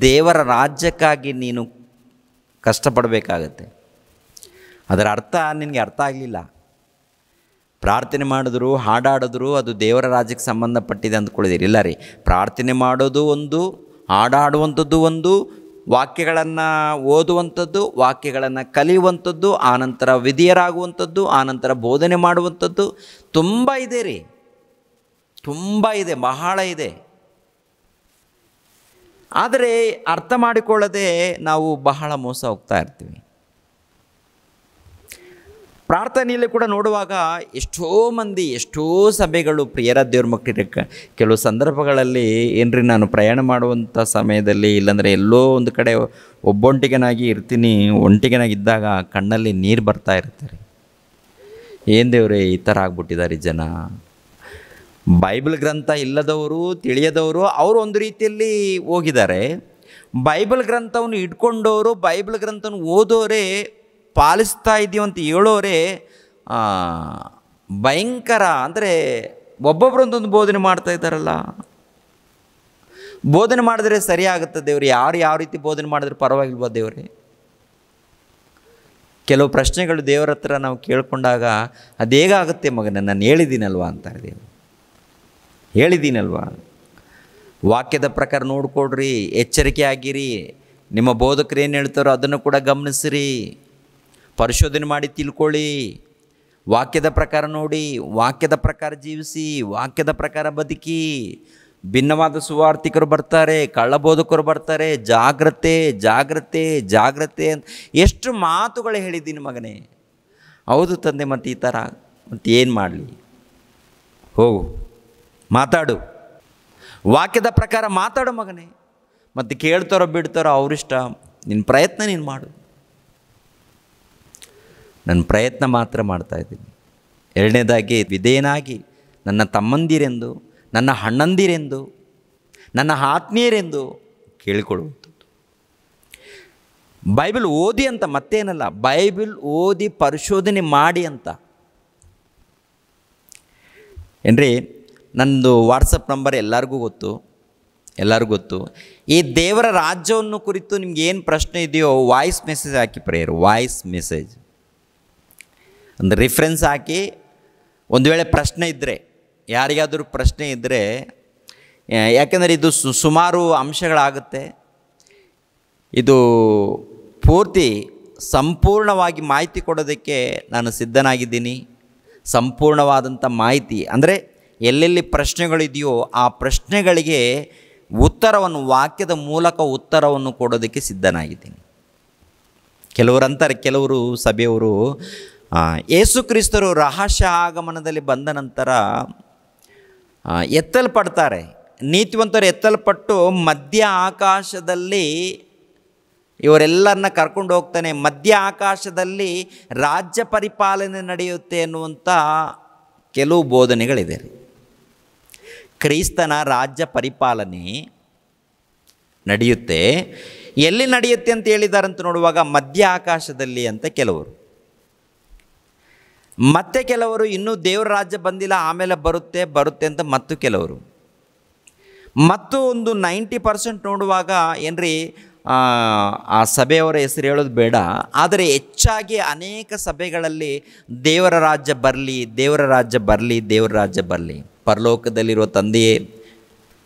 ದೇವರ ರಾಜ್ಯಕ್ಕಾಗಿ ನೀನು ಕಷ್ಟಪಡಬೇಕಾಗತ್ತೆ. ಅದರ ಅರ್ಥ ನಿನಗೆ ಅರ್ಥ ಆಗಲಿಲ್ಲ. ಪ್ರಾರ್ಥನೆ ಮಾಡಿದ್ರು ಹಾಡಾಡಿದ್ರು ಅದು ದೇವರ ರಾಜ್ಯಕ್ಕೆ ಸಂಬಂಧಪಟ್ಟಿದೆ ಅಂದ್ಕೊಳ್ಳಿದ್ದೀರಿ. ಇಲ್ಲ ರೀ, ಪ್ರಾರ್ಥನೆ ಮಾಡೋದು ಒಂದು, ಹಾಡಾಡುವಂಥದ್ದು ಒಂದು, ವಾಕ್ಯಗಳನ್ನು ಓದುವಂಥದ್ದು, ವಾಕ್ಯಗಳನ್ನು ಕಲಿಯುವಂಥದ್ದು, ಆನಂತರ ವಿಧಿಯರಾಗುವಂಥದ್ದು, ಆನಂತರ ಬೋಧನೆ ಮಾಡುವಂಥದ್ದು ತುಂಬ ಇದೆ ರೀ. ತುಂಬ ಇದೆ, ಬಹಳ ಇದೆ. ಆದರೆ ಅರ್ಥ ಮಾಡಿಕೊಳ್ಳದೆ ನಾವು ಬಹಳ ಮೋಸ ಹೋಗ್ತಾ ಇರ್ತೀವಿ. ಪ್ರಾರ್ಥನೆಯಲ್ಲಿ ಕೂಡ ನೋಡುವಾಗ ಎಷ್ಟೋ ಮಂದಿ, ಎಷ್ಟೋ ಸಭೆಗಳು, ಪ್ರಿಯರ ದೇವ್ರ ಮಕ್ಕಳಿಗೆ ಕೆಲವು ಸಂದರ್ಭಗಳಲ್ಲಿ ಏನ್ರಿ ನಾನು ಪ್ರಯಾಣ ಮಾಡುವಂಥ ಸಮಯದಲ್ಲಿ ಇಲ್ಲಾಂದರೆ ಎಲ್ಲೋ ಒಂದು ಕಡೆ ಒಬ್ಬೊಂಟಿಗನಾಗಿ ಇರ್ತೀನಿ, ಒಂಟಿಗನಾಗಿದ್ದಾಗ ಕಣ್ಣಲ್ಲಿ ನೀರು ಬರ್ತಾ ಇರ್ತಾರೆ. ಏನು ದೇವ್ರೆ ಈ ಥರ ಆಗ್ಬಿಟ್ಟಿದ್ದಾರೆ ಜನ. ಬೈಬಲ್ ಗ್ರಂಥ ಇಲ್ಲದವರು, ತಿಳಿಯದವರು ಅವರು ಒಂದು ರೀತಿಯಲ್ಲಿ ಹೋಗಿದ್ದಾರೆ. ಬೈಬಲ್ ಗ್ರಂಥವನ್ನು ಇಟ್ಕೊಂಡವರು, ಬೈಬಲ್ ಗ್ರಂಥವನ್ನು ಓದೋರೇ, ಪಾಲಿಸ್ತಾ ಇದ್ದೀವಂತ ಹೇಳೋರೆ ಭಯಂಕರ. ಅಂದರೆ ಒಬ್ಬೊಬ್ಬರೊಂದೊಂದು ಬೋಧನೆ ಮಾಡ್ತಾ ಇದ್ದಾರಲ್ಲ. ಬೋಧನೆ ಮಾಡಿದ್ರೆ ಸರಿಯಾಗುತ್ತೆ ದೇವ್ರು. ಯಾರು ಯಾವ ರೀತಿ ಬೋಧನೆ ಮಾಡಿದ್ರೆ ಪರವಾಗಿಲ್ವ ದೇವ್ರೆ? ಕೆಲವು ಪ್ರಶ್ನೆಗಳು ದೇವರ ಹತ್ರ ನಾವು ಕೇಳ್ಕೊಂಡಾಗ ಅದು ಹೇಗಾಗುತ್ತೆ ಮಗನ, ನಾನು ಹೇಳಿದ್ದೀನಲ್ವ ಅಂತಾರೆ ದೇವರು. ಹೇಳಿದ್ದೀನಲ್ವ, ವಾಕ್ಯದ ಪ್ರಕಾರ ನೋಡ್ಕೊಡ್ರಿ, ಎಚ್ಚರಿಕೆ ಆಗಿರಿ, ನಿಮ್ಮ ಬೋಧಕರು ಏನು ಹೇಳ್ತಾರೋ ಅದನ್ನು ಕೂಡ ಗಮನಿಸಿರಿ, ಪರಿಶೋಧನೆ ಮಾಡಿ ತಿಳ್ಕೊಳ್ಳಿ, ವಾಕ್ಯದ ಪ್ರಕಾರ ನೋಡಿ, ವಾಕ್ಯದ ಪ್ರಕಾರ ಜೀವಿಸಿ, ವಾಕ್ಯದ ಪ್ರಕಾರ ಬದುಕಿ. ಭಿನ್ನವಾದ ಸುವಾರ್ಥಿಕರು ಬರ್ತಾರೆ, ಕಳ್ಳಬೋಧಕರು ಬರ್ತಾರೆ, ಜಾಗ್ರತೆ ಜಾಗ್ರತೆ ಜಾಗ್ರತೆ ಅಂತ ಎಷ್ಟು ಮಾತುಗಳು ಹೇಳಿದ್ದೀನಿ ಮಗನೇ. ಹೌದು ತಂದೆ, ಮತ್ತು ಈ ಥರ ಮತ್ತು ಏನು ಮಾಡಲಿ? ಹೋಗು ಮಾತಾಡು, ವಾಕ್ಯದ ಪ್ರಕಾರ ಮಾತಾಡು ಮಗನೇ. ಮತ್ತು ಕೇಳ್ತಾರೋ ಬಿಡ್ತಾರೋ ಅವರಿಷ್ಟ, ನಿನ್ನ ಪ್ರಯತ್ನ ನೀನು ಮಾಡು. ನನ್ನ ಪ್ರಯತ್ನ ಮಾತ್ರ ಮಾಡ್ತಾಯಿದ್ದೀನಿ. ಎರಡನೇದಾಗಿ ವಿಧೇಯನಾಗಿ ನನ್ನ ತಮ್ಮಂದಿರೆಂದು, ನನ್ನ ಅಣ್ಣಂದಿರೆಂದು, ನನ್ನ ಆತ್ಮೀಯರೆಂದು ಕೇಳಿಕೊಳ್ಳುವಂಥದ್ದು. ಬೈಬಲ್ ಓದಿ ಅಂತ ಮತ್ತೇನಲ್ಲ, ಬೈಬಲ್ ಓದಿ ಪರಿಶೋಧನೆ ಮಾಡಿ ಅಂತ. ಏನ್ರಿ, ನನ್ನದು ವಾಟ್ಸಪ್ ನಂಬರ್ ಎಲ್ಲರಿಗೂ ಗೊತ್ತು. ಈ ದೇವರ ರಾಜ್ಯವನ್ನು ಕುರಿತು ನಿಮ್ಗೆ ಏನು ಪ್ರಶ್ನೆ ಇದೆಯೋ ವಾಯ್ಸ್ ಮೆಸೇಜ್ ಹಾಕಿ ಪ್ರೇಯರ್, ವಾಯ್ಸ್ ಮೆಸೇಜ್ ಒಂದು ರಿಫ್ರೆನ್ಸ್ ಹಾಕಿ. ಒಂದು ವೇಳೆ ಪ್ರಶ್ನೆ ಇದ್ದರೆ, ಯಾರಿಗಾದರೂ ಪ್ರಶ್ನೆ ಇದ್ದರೆ, ಯಾಕೆಂದರೆ ಇದು ಸುಮಾರು ಅಂಶಗಳಾಗುತ್ತೆ. ಇದು ಪೂರ್ತಿ ಸಂಪೂರ್ಣವಾಗಿ ಮಾಹಿತಿ ಕೊಡೋದಕ್ಕೆ ನಾನು ಸಿದ್ಧನಾಗಿದ್ದೀನಿ. ಸಂಪೂರ್ಣವಾದಂಥ ಮಾಹಿತಿ ಅಂದರೆ ಎಲ್ಲೆಲ್ಲಿ ಪ್ರಶ್ನೆಗಳಿದೆಯೋ ಆ ಪ್ರಶ್ನೆಗಳಿಗೆ ಉತ್ತರವನ್ನು, ವಾಕ್ಯದ ಮೂಲಕ ಉತ್ತರವನ್ನು ಕೊಡೋದಕ್ಕೆ ಸಿದ್ಧನಾಗಿದ್ದೀನಿ. ಕೆಲವರು ಸಭೆಯವರು ಯೇಸು ಕ್ರಿಸ್ತರು ರಹಸ್ಯ ಆಗಮನದಲ್ಲಿ ಬಂದ ನಂತರ ಎತ್ತಲ್ಪಡ್ತಾರೆ. ನೀತಿವಂತರು ಎತ್ತಲ್ಪಟ್ಟು ಮಧ್ಯ ಆಕಾಶದಲ್ಲಿ ಇವರೆಲ್ಲರನ್ನ ಕರ್ಕೊಂಡು ಹೋಗ್ತಾನೆ. ಮಧ್ಯ ಆಕಾಶದಲ್ಲಿ ರಾಜ್ಯ ಪರಿಪಾಲನೆ ನಡೆಯುತ್ತೆ ಅನ್ನುವಂಥ ಕೆಲವು ಬೋಧನೆಗಳಿದೆ. ಕ್ರಿಸ್ತನ ರಾಜ್ಯ ಪರಿಪಾಲನೆ ನಡೆಯುತ್ತೆ. ಎಲ್ಲಿ ನಡೆಯುತ್ತೆ ಅಂತ ಹೇಳಿದಾರಂತ ನೋಡುವಾಗ ಮಧ್ಯ ಆಕಾಶದಲ್ಲಿ ಅಂತ ಕೆಲವರು. ಮತ್ತೆ ಕೆಲವರು ಇನ್ನೂ ದೇವರ ರಾಜ್ಯ ಬಂದಿಲ್ಲ, ಆಮೇಲೆ ಬರುತ್ತೆ ಅಂತ ಮತ್ತು ಕೆಲವರು. ಮತ್ತು ಒಂದು 90% ನೋಡುವಾಗ ಏನ್ರಿ, ಆ ಸಭೆಯವರ ಹೆಸರು ಹೇಳೋದು ಬೇಡ. ಆದರೆ ಹೆಚ್ಚಾಗಿ ಅನೇಕ ಸಭೆಗಳಲ್ಲಿ ದೇವರ ರಾಜ್ಯ ಬರಲಿ, ದೇವರ ರಾಜ್ಯ ಬರಲಿ, ದೇವರ ರಾಜ್ಯ ಬರಲಿ, ಪರಲೋಕದಲ್ಲಿರುವ ತಂದೆಯೇ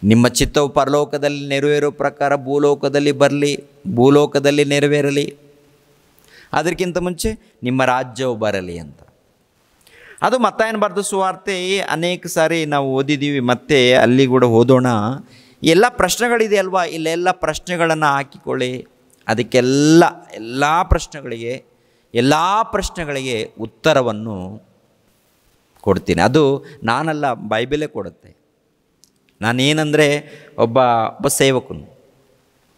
ನಿಮ್ಮ ಚಿತ್ತವು ಪರಲೋಕದಲ್ಲಿ ನೆರವೇರೋ ಪ್ರಕಾರ ಭೂಲೋಕದಲ್ಲಿ ಬರಲಿ, ಭೂಲೋಕದಲ್ಲಿ ನೆರವೇರಲಿ, ಅದಕ್ಕಿಂತ ಮುಂಚೆ ನಿಮ್ಮ ರಾಜ್ಯವು ಬರಲಿ ಅಂತ. ಅದು ಮತ್ತಾಯನ ಬರೆದ ಸುವಾರ್ತೆ ಅನೇಕ ಸಾರಿ ನಾವು ಓದಿದ್ದೀವಿ, ಮತ್ತೆ ಅಲ್ಲಿ ಕೂಡ ಓದೋಣ. ಎಲ್ಲ ಪ್ರಶ್ನೆಗಳಿದೆ ಅಲ್ವಾ, ಇಲ್ಲೆಲ್ಲ ಪ್ರಶ್ನೆಗಳನ್ನು ಹಾಕಿಕೊಳ್ಳಿ. ಎಲ್ಲ ಪ್ರಶ್ನೆಗಳಿಗೆ ಉತ್ತರವನ್ನು ಕೊಡ್ತೀನಿ. ಅದು ನಾನಲ್ಲ, ಬೈಬಲೇ ಕೊಡುತ್ತೆ. ನಾನೇನೆಂದರೆ ಒಬ್ಬ ಸೇವಕನು,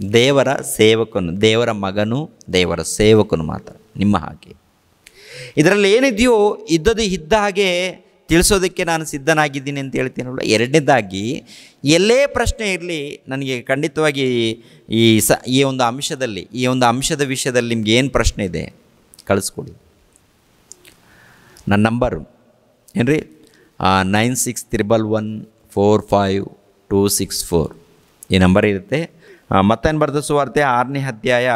ದೇವರ ಸೇವಕನು, ದೇವರ ಮಗನು, ದೇವರ ಸೇವಕನು ಮಾತ್ರ, ನಿಮ್ಮ ಹಾಗೆ. ಇದರಲ್ಲಿ ಏನಿದೆಯೋ ಇದ್ದದ್ದು ಇದ್ದ ಹಾಗೆ ತಿಳಿಸೋದಕ್ಕೆ ನಾನು ಸಿದ್ಧನಾಗಿದ್ದೀನಿ ಅಂತ ಹೇಳ್ತೀನಲ್ಲ. ಎರಡನೇದಾಗಿ ಎಲ್ಲೇ ಪ್ರಶ್ನೆ ಇರಲಿ, ನನಗೆ ಖಂಡಿತವಾಗಿ ಈ ಒಂದು ಅಂಶದ ವಿಷಯದಲ್ಲಿ ನಿಮ್ಗೆ ಏನು ಪ್ರಶ್ನೆ ಇದೆ ಕಳಿಸ್ಕೊಡಿ. ನನ್ನ ನಂಬರು ಏನ್ರಿ 961145 ಈ ನಂಬರ್ ಇರುತ್ತೆ. ಮತ್ತೇನು ಬರೆದ ಸುವಾರ್ತೆ 6ನೇ ಅಧ್ಯಾಯ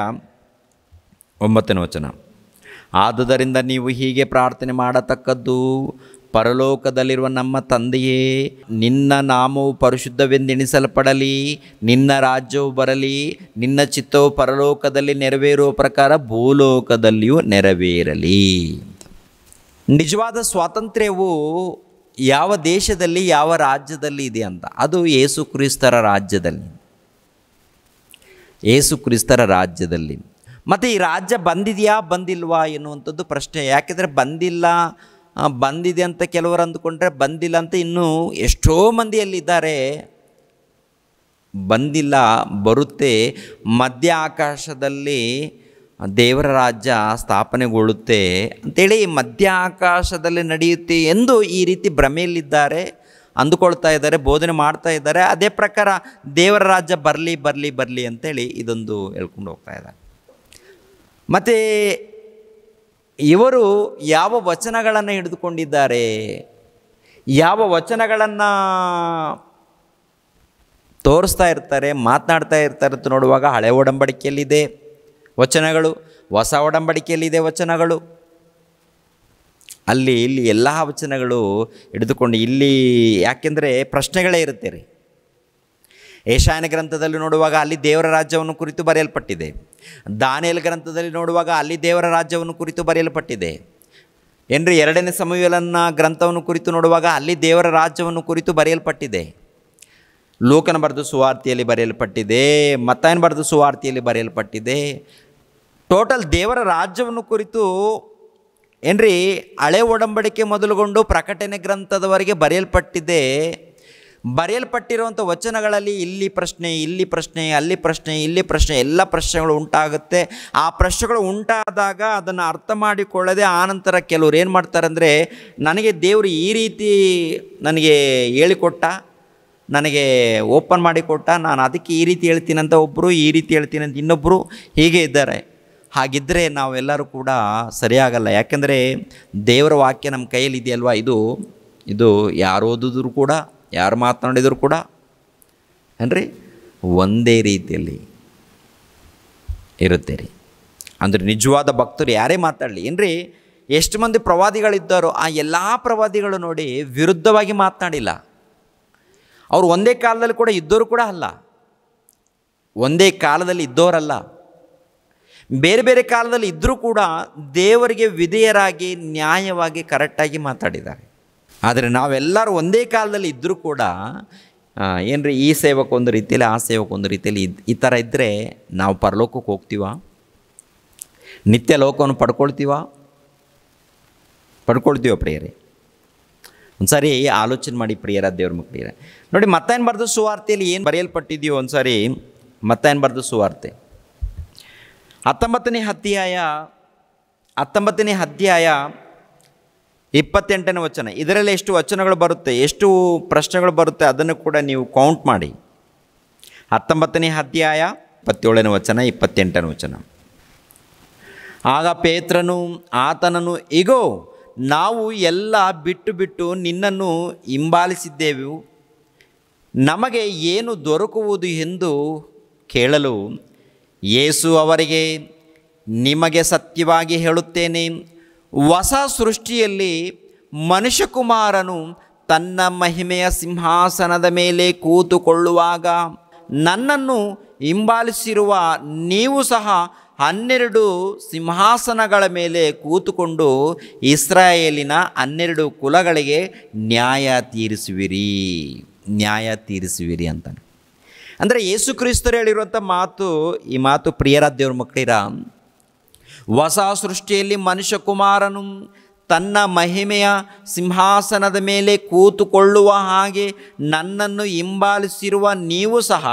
9ನೇ ವಚನ. ಆದುದರಿಂದ ನೀವು ಹೀಗೆ ಪ್ರಾರ್ಥನೆ ಮಾಡತಕ್ಕದ್ದು, ಪರಲೋಕದಲ್ಲಿರುವ ನಮ್ಮ ತಂದೆಯೇ, ನಿನ್ನ ನಾಮವು ಪರಿಶುದ್ಧವೆಂದೆಣಿಸಲ್ಪಡಲಿ, ನಿನ್ನ ರಾಜ್ಯವು ಬರಲಿ, ನಿನ್ನ ಚಿತ್ತವು ಪರಲೋಕದಲ್ಲಿ ನೆರವೇರುವ ಪ್ರಕಾರ ಭೂಲೋಕದಲ್ಲಿಯೂ ನೆರವೇರಲಿ. ನಿಜವಾದ ಸ್ವಾತಂತ್ರ್ಯವು ಯಾವ ದೇಶದಲ್ಲಿ, ಯಾವ ರಾಜ್ಯದಲ್ಲಿ ಇದೆ ಅಂತ, ಅದು ಯೇಸು ಕ್ರಿಸ್ತರ ರಾಜ್ಯದಲ್ಲಿ. ಮತ್ತು ಈ ರಾಜ್ಯ ಬಂದಿದೆಯಾ ಬಂದಿಲ್ವಾ ಎನ್ನುವಂಥದ್ದು ಪ್ರಶ್ನೆ. ಯಾಕೆಂದರೆ ಬಂದಿದೆ ಅಂತ ಕೆಲವರು ಅಂದುಕೊಂಡ್ರೆ, ಬಂದಿಲ್ಲ ಅಂತ ಇನ್ನೂ ಎಷ್ಟೋ ಮಂದಿಯಲ್ಲಿದ್ದಾರೆ. ಬಂದಿಲ್ಲ, ಬರುತ್ತೆ. ಮಧ್ಯ ಆಕಾಶದಲ್ಲಿ ದೇವರ ರಾಜ್ಯ ಸ್ಥಾಪನೆಗೊಳ್ಳುತ್ತೆ ಅಂಥೇಳಿ ಮಧ್ಯ ಆಕಾಶದಲ್ಲಿ ನಡೆಯುತ್ತೆ ಎಂದು ಈ ರೀತಿ ಭ್ರಮೆಯಲ್ಲಿದ್ದಾರೆ, ಅಂದುಕೊಳ್ತಾ ಇದ್ದಾರೆ, ಬೋಧನೆ ಮಾಡ್ತಾ ಇದ್ದಾರೆ. ಅದೇ ಪ್ರಕಾರ ದೇವರ ರಾಜ್ಯ ಬರಲಿ ಅಂತೇಳಿ ಇದೊಂದು ಹೇಳ್ಕೊಂಡು ಹೋಗ್ತಾ ಇದ್ದಾರೆ. ಮತ್ತು ಇವರು ಯಾವ ವಚನಗಳನ್ನು ಹಿಡಿದುಕೊಂಡಿದ್ದಾರೆ, ಯಾವ ವಚನಗಳನ್ನು ತೋರಿಸ್ತಾ ಇರ್ತಾರೆ, ಮಾತನಾಡ್ತಾ ಇರ್ತಾರೆ ಅಂತ ನೋಡುವಾಗ ಹಳೆ ಒಡಂಬಡಿಕೆಯಲ್ಲಿದೆ ವಚನಗಳು, ಹೊಸ ಒಡಂಬಡಿಕೆಯಲ್ಲಿದೆ ವಚನಗಳು. ಇಲ್ಲಿ ಎಲ್ಲ ವಚನಗಳು ಹಿಡಿದುಕೊಂಡು ಯಾಕೆಂದರೆ ಪ್ರಶ್ನೆಗಳೇ ಇರುತ್ತೆ ರೀ. ಯೆಶಾಯನ ಗ್ರಂಥದಲ್ಲಿ ನೋಡುವಾಗ ಅಲ್ಲಿ ದೇವರ ರಾಜ್ಯವನ್ನು ಕುರಿತು ಬರೆಯಲ್ಪಟ್ಟಿದೆ. ದಾನಿಯೇಲ ಗ್ರಂಥದಲ್ಲಿ ನೋಡುವಾಗ ಅಲ್ಲಿ ದೇವರ ರಾಜ್ಯವನ್ನು ಕುರಿತು ಬರೆಯಲ್ಪಟ್ಟಿದೆ. 2ನೇ ಸಮುವೇಲನ ಗ್ರಂಥವನ್ನು ಕುರಿತು ನೋಡುವಾಗ ಅಲ್ಲಿ ದೇವರ ರಾಜ್ಯವನ್ನು ಕುರಿತು ಬರೆಯಲ್ಪಟ್ಟಿದೆ. ಲೂಕನ ಬರೆದ ಸುವಾರ್ತೆಯಲ್ಲಿ ಬರೆಯಲ್ಪಟ್ಟಿದೆ, ಮತ್ತಾಯನ ಬರೆದ ಸುವಾರ್ತೆಯಲ್ಲಿ ಬರೆಯಲ್ಪಟ್ಟಿದೆ. ಟೋಟಲ್ ದೇವರ ರಾಜ್ಯವನ್ನು ಕುರಿತು ಹಳೆ ಒಡಂಬಡಿಕೆ ಮೊದಲುಗೊಂಡು ಪ್ರಕಟಣೆ ಗ್ರಂಥದವರೆಗೆ ಬರೆಯಲ್ಪಟ್ಟಿರುವಂಥ ವಚನಗಳಲ್ಲಿ ಇಲ್ಲಿ ಪ್ರಶ್ನೆ, ಅಲ್ಲಿ ಪ್ರಶ್ನೆ, ಎಲ್ಲ ಪ್ರಶ್ನೆಗಳು ಉಂಟಾಗುತ್ತೆ. ಆ ಪ್ರಶ್ನೆಗಳು ಉಂಟಾದಾಗ ಅದನ್ನು ಅರ್ಥ ಮಾಡಿಕೊಳ್ಳದೆ ಆನಂತರ ಕೆಲವ್ರು ಏನು ಮಾಡ್ತಾರೆ ಅಂದರೆ, ನನಗೆ ದೇವರು ಈ ರೀತಿ ನನಗೆ ಹೇಳಿಕೊಟ್ಟ, ನನಗೆ ಓಪನ್ ಮಾಡಿಕೊಟ್ಟ, ನಾನು ಅದಕ್ಕೆ ಈ ರೀತಿ ಹೇಳ್ತೀನಂತ ಒಬ್ಬರು, ಈ ರೀತಿ ಹೇಳ್ತೀನಂತ ಇನ್ನೊಬ್ಬರು, ಹೀಗೆ ಇದ್ದಾರೆ. ಹಾಗಿದ್ದರೆ ನಾವೆಲ್ಲರೂ ಕೂಡ ಸರಿಯಾಗಲ್ಲ. ಯಾಕೆಂದರೆ ದೇವರ ವಾಕ್ಯ ನಮ್ಮ ಕೈಯಲ್ಲಿ ಇದೆಯಲ್ವ, ಇದು ಯಾರು ಓದಿದ್ರು ಕೂಡ, ಯಾರು ಮಾತನಾಡಿದ್ರು ಕೂಡ ಒಂದೇ ರೀತಿಯಲ್ಲಿ ಇರುತ್ತೆ ರೀ. ಅಂದರೆ ನಿಜವಾದ ಭಕ್ತರು ಯಾರೇ ಮಾತಾಡಲಿ ಎಷ್ಟು ಮಂದಿ ಪ್ರವಾದಿಗಳಿದ್ದಾರೋ ಆ ಎಲ್ಲ ಪ್ರವಾದಿಗಳು ನೋಡಿ ವಿರುದ್ಧವಾಗಿ ಮಾತನಾಡಿಲ್ಲ. ಅವರು ಒಂದೇ ಕಾಲದಲ್ಲಿ ಕೂಡ ಇದ್ದವರು ಕೂಡ ಅಲ್ಲ, ಒಂದೇ ಕಾಲದಲ್ಲಿ ಇದ್ದವರಲ್ಲ, ಬೇರೆ ಬೇರೆ ಕಾಲದಲ್ಲಿ ಇದ್ದರೂ ಕೂಡ ದೇವರಿಗೆ ವಿಧೇಯರಾಗಿ ನ್ಯಾಯವಾಗಿ ಕರೆಕ್ಟಾಗಿ ಮಾತಾಡಿದ್ದಾರೆ. ಆದರೆ ನಾವೆಲ್ಲರೂ ಒಂದೇ ಕಾಲದಲ್ಲಿ ಇದ್ದರೂ ಕೂಡ ಈ ಸೇವಕ್ಕೊಂದು ರೀತಿಯಲ್ಲಿ, ಆ ಸೇವಕ್ಕೊಂದು ರೀತಿಯಲ್ಲಿ ಈ ಥರ ಇದ್ದರೆ ನಾವು ಪರಲೋಕಕ್ಕೆ ಹೋಗ್ತೀವ? ನಿತ್ಯ ಲೋಕವನ್ನು ಪಡ್ಕೊಳ್ತೀವ ಪ್ರಿಯರೇ? ಒಂದು ಸಾರಿ ಆಲೋಚನೆ ಮಾಡಿ ಪ್ರಿಯರ ದೇವ್ರ ಮಕ್ಕಳಿಗೆ. ನೋಡಿ, ಮತ್ತಾಯನ ಬರೆದ ಸುವಾರ್ತೆಯಲ್ಲಿ ಏನು ಬರೆಯಲ್ಪಟ್ಟಿದೆಯೋ ಒಂದು ಸಾರಿ ಮತ್ತಾಯನ ಬರೆದ ಸುವಾರ್ತೆ 19ನೇ ಅಧ್ಯಾಯ 28ನೇ ವಚನ. ಇದರಲ್ಲಿ ಎಷ್ಟು ವಚನಗಳು ಬರುತ್ತೆ, ಎಷ್ಟು ಪ್ರಶ್ನೆಗಳು ಬರುತ್ತೆ ಅದನ್ನು ಕೂಡ ನೀವು ಕೌಂಟ್ ಮಾಡಿ. 19ನೇ ಅಧ್ಯಾಯ 27ನೇ ವಚನ, 28ನೇ ವಚನ. ಆಗ ಪೇತ್ರನು ಆತನನ್ನು, ಇಗೋ, ನಾವು ಎಲ್ಲ ಬಿಟ್ಟು ನಿನ್ನನ್ನು ಹಿಂಬಾಲಿಸಿದ್ದೆವು, ನಮಗೆ ಏನು ದೊರಕುವುದು ಎಂದು ಕೇಳಲು, ಯೇಸು ಅವರಿಗೆ, ನಿಮಗೆ ಸತ್ಯವಾಗಿ ಹೇಳುತ್ತೇನೆ, ಹೊಸ ಸೃಷ್ಟಿಯಲ್ಲಿ ಮನುಷ್ಯಕುಮಾರನು ತನ್ನ ಮಹಿಮೆಯ ಸಿಂಹಾಸನದ ಮೇಲೆ ಕೂತುಕೊಳ್ಳುವಾಗ ನನ್ನನ್ನು ಹಿಂಬಾಲಿಸಿರುವ ನೀವು ಸಹ 12 ಸಿಂಹಾಸನಗಳ ಮೇಲೆ ಕೂತುಕೊಂಡು ಇಸ್ರಾಯೇಲಿನ 12 ಕುಲಗಳಿಗೆ ನ್ಯಾಯ ತೀರಿಸುವಿರಿ ಅಂತಾನೆ. ಅಂದರೆ ಯೇಸು ಕ್ರಿಸ್ತರು ಹೇಳಿರುವಂಥ ಮಾತು, ಈ ಮಾತು ಪ್ರಿಯರ ದೇವ್ರ ಮಕ್ಕಳಿರ, ಹೊಸ ಸೃಷ್ಟಿಯಲ್ಲಿ ಮನುಷ್ಯಕುಮಾರನು ತನ್ನ ಮಹಿಮೆಯ ಸಿಂಹಾಸನದ ಮೇಲೆ ಕೂತುಕೊಳ್ಳುವ ಹಾಗೆ ನನ್ನನ್ನು ಹಿಂಬಾಲಿಸಿರುವ ನೀವು ಸಹ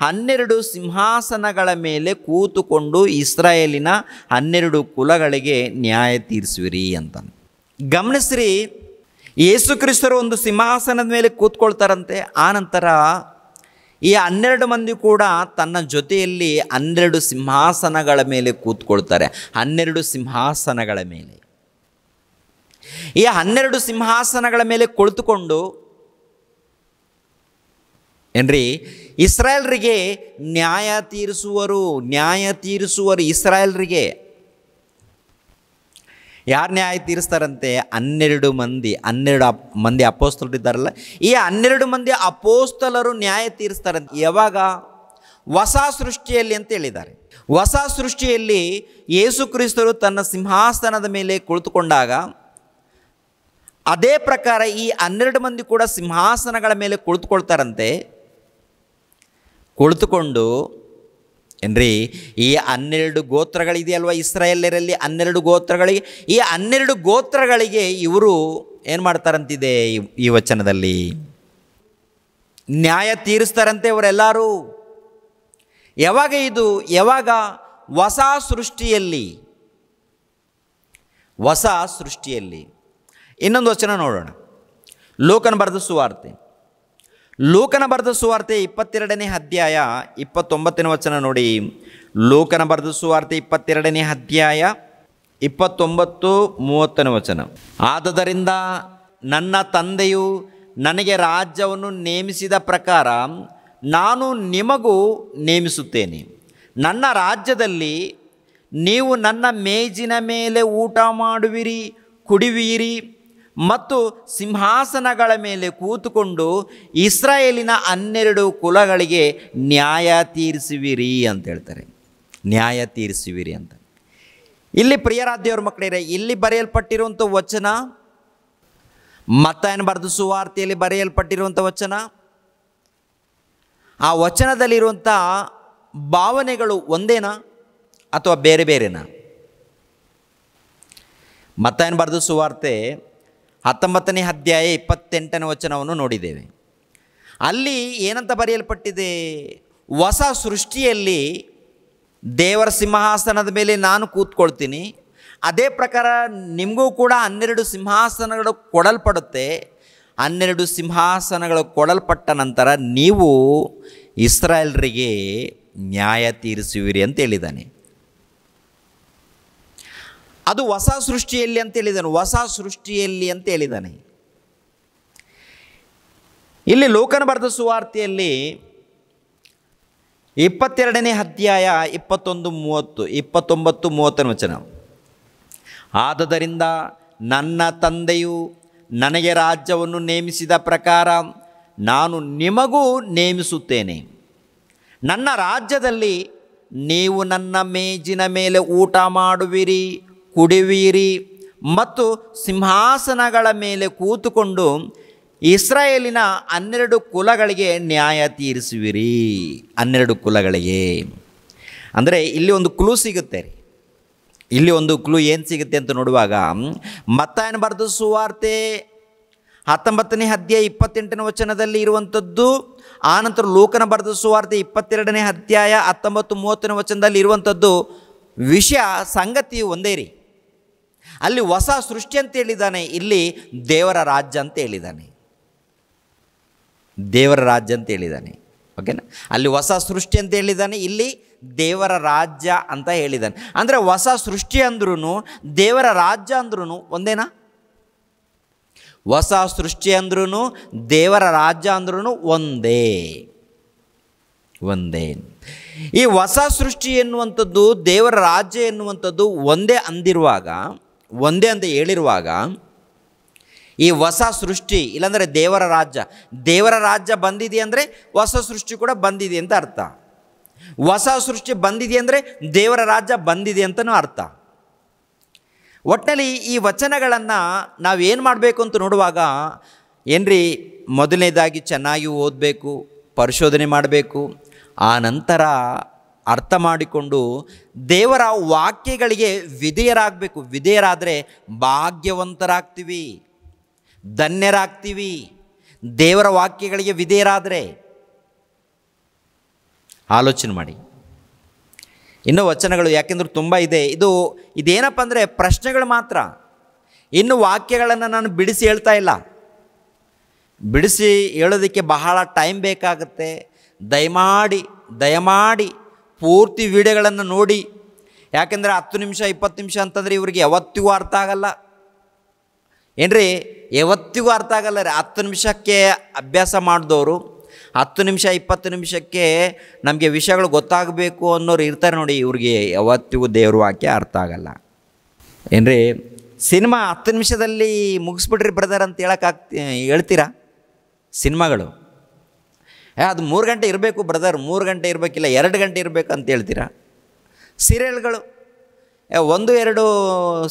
12 ಸಿಂಹಾಸನಗಳ ಮೇಲೆ ಕೂತುಕೊಂಡು ಇಸ್ರಾಯೇಲಿನ 12 ಕುಲಗಳಿಗೆ ನ್ಯಾಯ ತೀರಿಸುವಿರಿ ಅಂತ. ಗಮನಿಸ್ರಿ, ಯೇಸು ಕ್ರಿಸ್ತರು ಒಂದು ಸಿಂಹಾಸನದ ಮೇಲೆ ಕೂತ್ಕೊಳ್ತಾರಂತೆ. ಆನಂತರ ಈ 12 ಮಂದಿ ಕೂಡ ತನ್ನ ಜೊತೆಯಲ್ಲಿ 12 ಸಿಂಹಾಸನಗಳ ಮೇಲೆ ಕೂತ್ಕೊಳ್ತಾರೆ. 12 ಸಿಂಹಾಸನಗಳ ಮೇಲೆ, ಈ 12 ಸಿಂಹಾಸನಗಳ ಮೇಲೆ ಕುಳಿತುಕೊಂಡು ಏನ್ರಿ ಇಸ್ರಾಯೇಲ್ರಿಗೆ ನ್ಯಾಯ ತೀರಿಸುವರು. ಇಸ್ರಾಯೇಲ್ರಿಗೆ ಯಾರು ನ್ಯಾಯ ತೀರಿಸ್ತಾರಂತೆ? 12 ಮಂದಿ ಅಪೋಸ್ತಲರು ಇದ್ದಾರಲ್ಲ, ಈ 12 ಮಂದಿ ಅಪೋಸ್ತಲರು ನ್ಯಾಯ ತೀರಿಸ್ತಾರಂತೆ. ಯಾವಾಗ? ಹೊಸ ಸೃಷ್ಟಿಯಲ್ಲಿ ಅಂತ ಹೇಳಿದ್ದಾರೆ. ಹೊಸ ಸೃಷ್ಟಿಯಲ್ಲಿ ಯೇಸು ಕ್ರಿಸ್ತರು ತನ್ನ ಸಿಂಹಾಸನದ ಮೇಲೆ ಕುಳಿತುಕೊಂಡಾಗ ಅದೇ ಪ್ರಕಾರ ಈ 12 ಮಂದಿ ಕೂಡ ಸಿಂಹಾಸನಗಳ ಮೇಲೆ ಕುಳಿತುಕೊಳ್ತಾರಂತೆ. ಕುಳಿತುಕೊಂಡು ಏನ್ರಿ ಈ 12 ಗೋತ್ರಗಳಿದೆಯಲ್ವ ಇಸ್ರಾಯೇಲ್ಯರಲ್ಲಿ, 12 ಗೋತ್ರಗಳಿಗೆ, ಈ 12 ಗೋತ್ರಗಳಿಗೆ ಇವರು ಏನು ಮಾಡ್ತಾರಂತಿದೆ ಈ ವಚನದಲ್ಲಿ? ನ್ಯಾಯ ತೀರಿಸ್ತಾರಂತೆ ಇವರೆಲ್ಲರೂ. ಯಾವಾಗ ಇದು? ಯಾವಾಗ? ಹೊಸ ಸೃಷ್ಟಿಯಲ್ಲಿ. ಇನ್ನೊಂದು ವಚನ ನೋಡೋಣ. ಲೂಕನ ಬರೆದ ಸುವಾರ್ತೆ 22ನೇ ಅಧ್ಯಾಯ 29ನೇ ವಚನ ನೋಡಿ. ಲೂಕನ ಬರೆದ ಸುವಾರ್ತೆ 22ನೇ ಅಧ್ಯಾಯ 29-30ನೇ ವಚನ. ಆದುದರಿಂದ ನನ್ನ ತಂದೆಯು ನನಗೆ ರಾಜ್ಯವನ್ನು ನೇಮಿಸಿದ ಪ್ರಕಾರ ನಾನು ನಿಮಗೂ ನೇಮಿಸುತ್ತೇನೆ. ನನ್ನ ರಾಜ್ಯದಲ್ಲಿ ನೀವು ನನ್ನ ಮೇಜಿನ ಮೇಲೆ ಊಟ ಮಾಡುವಿರಿ, ಕುಡಿಯುವಿರಿ ಮತ್ತು ಸಿಂಹಾಸನಗಳ ಮೇಲೆ ಕೂತುಕೊಂಡು ಇಸ್ರಾಯೇಲಿನ 12 ಕುಲಗಳಿಗೆ ನ್ಯಾಯ ತೀರಿಸುವಿರಿ ಅಂತ ಹೇಳ್ತಾರೆ. ನ್ಯಾಯ ತೀರಿಸುವಿರಿ ಅಂತ. ಇಲ್ಲಿ ಪ್ರಿಯರಾದೇವ್ರ ಮಕ್ಕಳಿರೆ, ಇಲ್ಲಿ ಬರೆಯಲ್ಪಟ್ಟಿರುವಂಥ ವಚನ, ಮತ್ತಾಯನ ಬರೆದ ಸುವಾರ್ತೆಯಲ್ಲಿ ಬರೆಯಲ್ಪಟ್ಟಿರುವಂಥ ವಚನ, ಆ ವಚನದಲ್ಲಿರುವಂಥ ಭಾವನೆಗಳು ಒಂದೇನಾ ಅಥವಾ ಬೇರೆ ಬೇರೆನಾ? ಮತ್ತಾಯನ ಬರೆದ ಸುವಾರ್ತೆ 19ನೇ ಅಧ್ಯಾಯ 28ನೇ ವಚನವನ್ನು ನೋಡಿದ್ದೇವೆ. ಅಲ್ಲಿ ಏನಂತ ಬರೆಯಲ್ಪಟ್ಟಿದೆ? ಹೊಸ ಸೃಷ್ಟಿಯಲ್ಲಿ ದೇವರ ಸಿಂಹಾಸನದ ಮೇಲೆ ನಾನು ಕೂತ್ಕೊಳ್ತೀನಿ, ಅದೇ ಪ್ರಕಾರ ನಿಮಗೂ ಕೂಡ 12 ಸಿಂಹಾಸನಗಳು ಕೊಡಲ್ಪಡುತ್ತೆ. 12 ಸಿಂಹಾಸನಗಳು ಕೊಡಲ್ಪಟ್ಟ ನಂತರ ನೀವು ಇಸ್ರಾಯೇಲ್ರಿಗೆ ನ್ಯಾಯ ತೀರಿಸುವಿರಿ ಅಂತ ಹೇಳಿದ್ದಾನೆ. ಅದು ಹೊಸ ಸೃಷ್ಟಿಯಲ್ಲಿ ಅಂತ ಹೇಳಿದ್ದಾನೆ. ಇಲ್ಲಿ ಲೂಕನ ಬರೆದ ಸುವಾರ್ತೆಯಲ್ಲಿ 22ನೇ ಅಧ್ಯಾಯ 29-30ನೇ ವಚನ. ಆದುದರಿಂದ ನನ್ನ ತಂದೆಯು ನನಗೆ ರಾಜ್ಯವನ್ನು ನೇಮಿಸಿದ ಪ್ರಕಾರ ನಾನು ನಿಮಗೂ ನೇಮಿಸುತ್ತೇನೆ. ನನ್ನ ರಾಜ್ಯದಲ್ಲಿ ನೀವು ನನ್ನ ಮೇಜಿನ ಮೇಲೆ ಊಟ ಮಾಡುವಿರಿ, ಕುಡಿಯುವಿರಿ ಮತ್ತು ಸಿಂಹಾಸನಗಳ ಮೇಲೆ ಕೂತುಕೊಂಡು ಇಸ್ರಾಯೇಲಿನ 12 ಕುಲಗಳಿಗೆ ನ್ಯಾಯ ತೀರಿಸುವಿರಿ. 12 ಕುಲಗಳಿಗೆ ಅಂದರೆ ಇಲ್ಲಿ ಒಂದು ಕ್ಲೂ ಸಿಗುತ್ತೆ. ಇಲ್ಲಿ ಒಂದು ಕ್ಲೂ ಏನು ಸಿಗುತ್ತೆ ಅಂತ ನೋಡುವಾಗ, ಮತ್ತಾಯನ ಬರೆದ ಸುವಾರ್ತೆ 19ನೇ ಅಧ್ಯಾಯ 28ನೇ ವಚನದಲ್ಲಿ ಇರುವಂಥದ್ದು, ಆನಂತರ ಲೂಕನ ಬರೆದ ಸುವಾರ್ತೆ 22ನೇ ಅಧ್ಯಾಯ 19-30ನೇ ವಚನದಲ್ಲಿ ಇರುವಂಥದ್ದು ವಿಷಯ, ಸಂಗತಿ ಒಂದೇ ರೀ. ಅಲ್ಲಿ ಹೊಸ ಸೃಷ್ಟಿ ಅಂತ ಹೇಳಿದ್ದಾನೆ, ಇಲ್ಲಿ ದೇವರ ರಾಜ್ಯ ಅಂತ ಹೇಳಿದ್ದಾನೆ. ಓಕೆನಾ? ಅಲ್ಲಿ ಹೊಸ ಸೃಷ್ಟಿ ಅಂತ ಹೇಳಿದ್ದಾನೆ, ಇಲ್ಲಿ ದೇವರ ರಾಜ್ಯ ಅಂತ ಹೇಳಿದ್ದಾನೆ. ಅಂದರೆ ಹೊಸ ಸೃಷ್ಟಿ ಅಂದ್ರೂ ದೇವರ ರಾಜ್ಯ ಅಂದ್ರೂ ಒಂದೇನಾ? ಹೊಸ ಸೃಷ್ಟಿ ಅಂದ್ರೂ ದೇವರ ರಾಜ್ಯ ಅಂದ್ರೂ ಒಂದೇ. ಈ ಹೊಸ ಸೃಷ್ಟಿ ಎನ್ನುವಂಥದ್ದು, ದೇವರ ರಾಜ್ಯ ಎನ್ನುವಂಥದ್ದು ಒಂದೇ ಅಂದಿರುವಾಗ, ಒಂದೇ ಅಂತ ಹೇಳಿರುವಾಗ, ಈ ಹೊಸ ಸೃಷ್ಟಿ ಇಲ್ಲಾಂದರೆ ದೇವರ ರಾಜ್ಯ ಬಂದಿದೆ ಅಂದರೆ ಹೊಸ ಸೃಷ್ಟಿ ಕೂಡ ಬಂದಿದೆ ಅಂತ ಅರ್ಥ. ಹೊಸ ಸೃಷ್ಟಿ ಬಂದಿದೆ ಅಂದರೆ ದೇವರ ರಾಜ್ಯ ಬಂದಿದೆ ಅಂತಲೂ ಅರ್ಥ. ಒಟ್ಟಿನಲ್ಲಿ ಈ ವಚನಗಳನ್ನು ನಾವೇನು ಮಾಡಬೇಕು ಅಂತ ನೋಡುವಾಗ ಏನ್ರಿ, ಮೊದಲನೇದಾಗಿ ಚೆನ್ನಾಗಿ ಓದಬೇಕು, ಪರಿಶೋಧನೆ ಮಾಡಬೇಕು. ಆ ನಂತರ ಅರ್ಥ ಮಾಡಿಕೊಂಡು ದೇವರ ವಾಕ್ಯಗಳಿಗೆ ವಿಧೇಯರಾಗಬೇಕು. ವಿಧೇಯರಾದರೆ ಭಾಗ್ಯವಂತರಾಗ್ತೀವಿ, ಧನ್ಯರಾಗ್ತೀವಿ. ದೇವರ ವಾಕ್ಯಗಳಿಗೆ ವಿಧೇಯರಾದರೆ. ಆಲೋಚನೆ ಮಾಡಿ. ಇನ್ನೂ ವಚನಗಳು ಯಾಕೆಂದ್ರೆ ತುಂಬ ಇದೆ. ಇದೇನಪ್ಪ ಅಂದರೆ ಪ್ರಶ್ನೆಗಳು ಮಾತ್ರ. ಇನ್ನು ವಾಕ್ಯಗಳನ್ನು ನಾನು ಬಿಡಿಸಿ ಹೇಳ್ತಾ ಇಲ್ಲ. ಬಿಡಿಸಿ ಹೇಳೋದಕ್ಕೆ ಬಹಳ ಟೈಮ್ ಬೇಕಾಗುತ್ತೆ. ದಯಮಾಡಿ ಪೂರ್ತಿ ವಿಡಿಯೋಗಳನ್ನು ನೋಡಿ. ಯಾಕೆಂದರೆ 10 ನಿಮಿಷ 20 ನಿಮಿಷ ಅಂತಂದರೆ ಇವರಿಗೆ ಯಾವತ್ತಿಗೂ ಅರ್ಥ ಆಗಲ್ಲ. ಏನ್ರಿ, ಯಾವತ್ತಿಗೂ ಅರ್ಥ ಆಗಲ್ಲ ರೀ. 10 ನಿಮಿಷಕ್ಕೆ ಅಭ್ಯಾಸ ಮಾಡಿದವರು 10 ನಿಮಿಷ 20 ನಿಮಿಷಕ್ಕೆ ನಮಗೆ ವಿಷಯಗಳು ಗೊತ್ತಾಗಬೇಕು ಅನ್ನೋರು ಇರ್ತಾರೆ ನೋಡಿ, ಇವ್ರಿಗೆ ಯಾವತ್ತಿಗೂ ದೇವ್ರ ವಾಕ್ಯ ಅರ್ಥ ಆಗಲ್ಲ. ಏನ್ರಿ, ಸಿನಿಮಾ 10 ನಿಮಿಷದಲ್ಲಿ ಮುಗಿಸ್ಬಿಡ್ರಿ ಬ್ರದರ್ ಅಂತ ಹೇಳ್ತೀರಾ? ಸಿನಿಮಾಗಳು ಅದು 3 ಗಂಟೆ ಇರಬೇಕು ಬ್ರದರ್, 3 ಗಂಟೆ ಇರಬೇಕಿಲ್ಲ 2 ಗಂಟೆ ಇರಬೇಕು ಅಂತ ಹೇಳ್ತೀರಾ? ಸೀರಿಯಲ್ಗಳು 1-2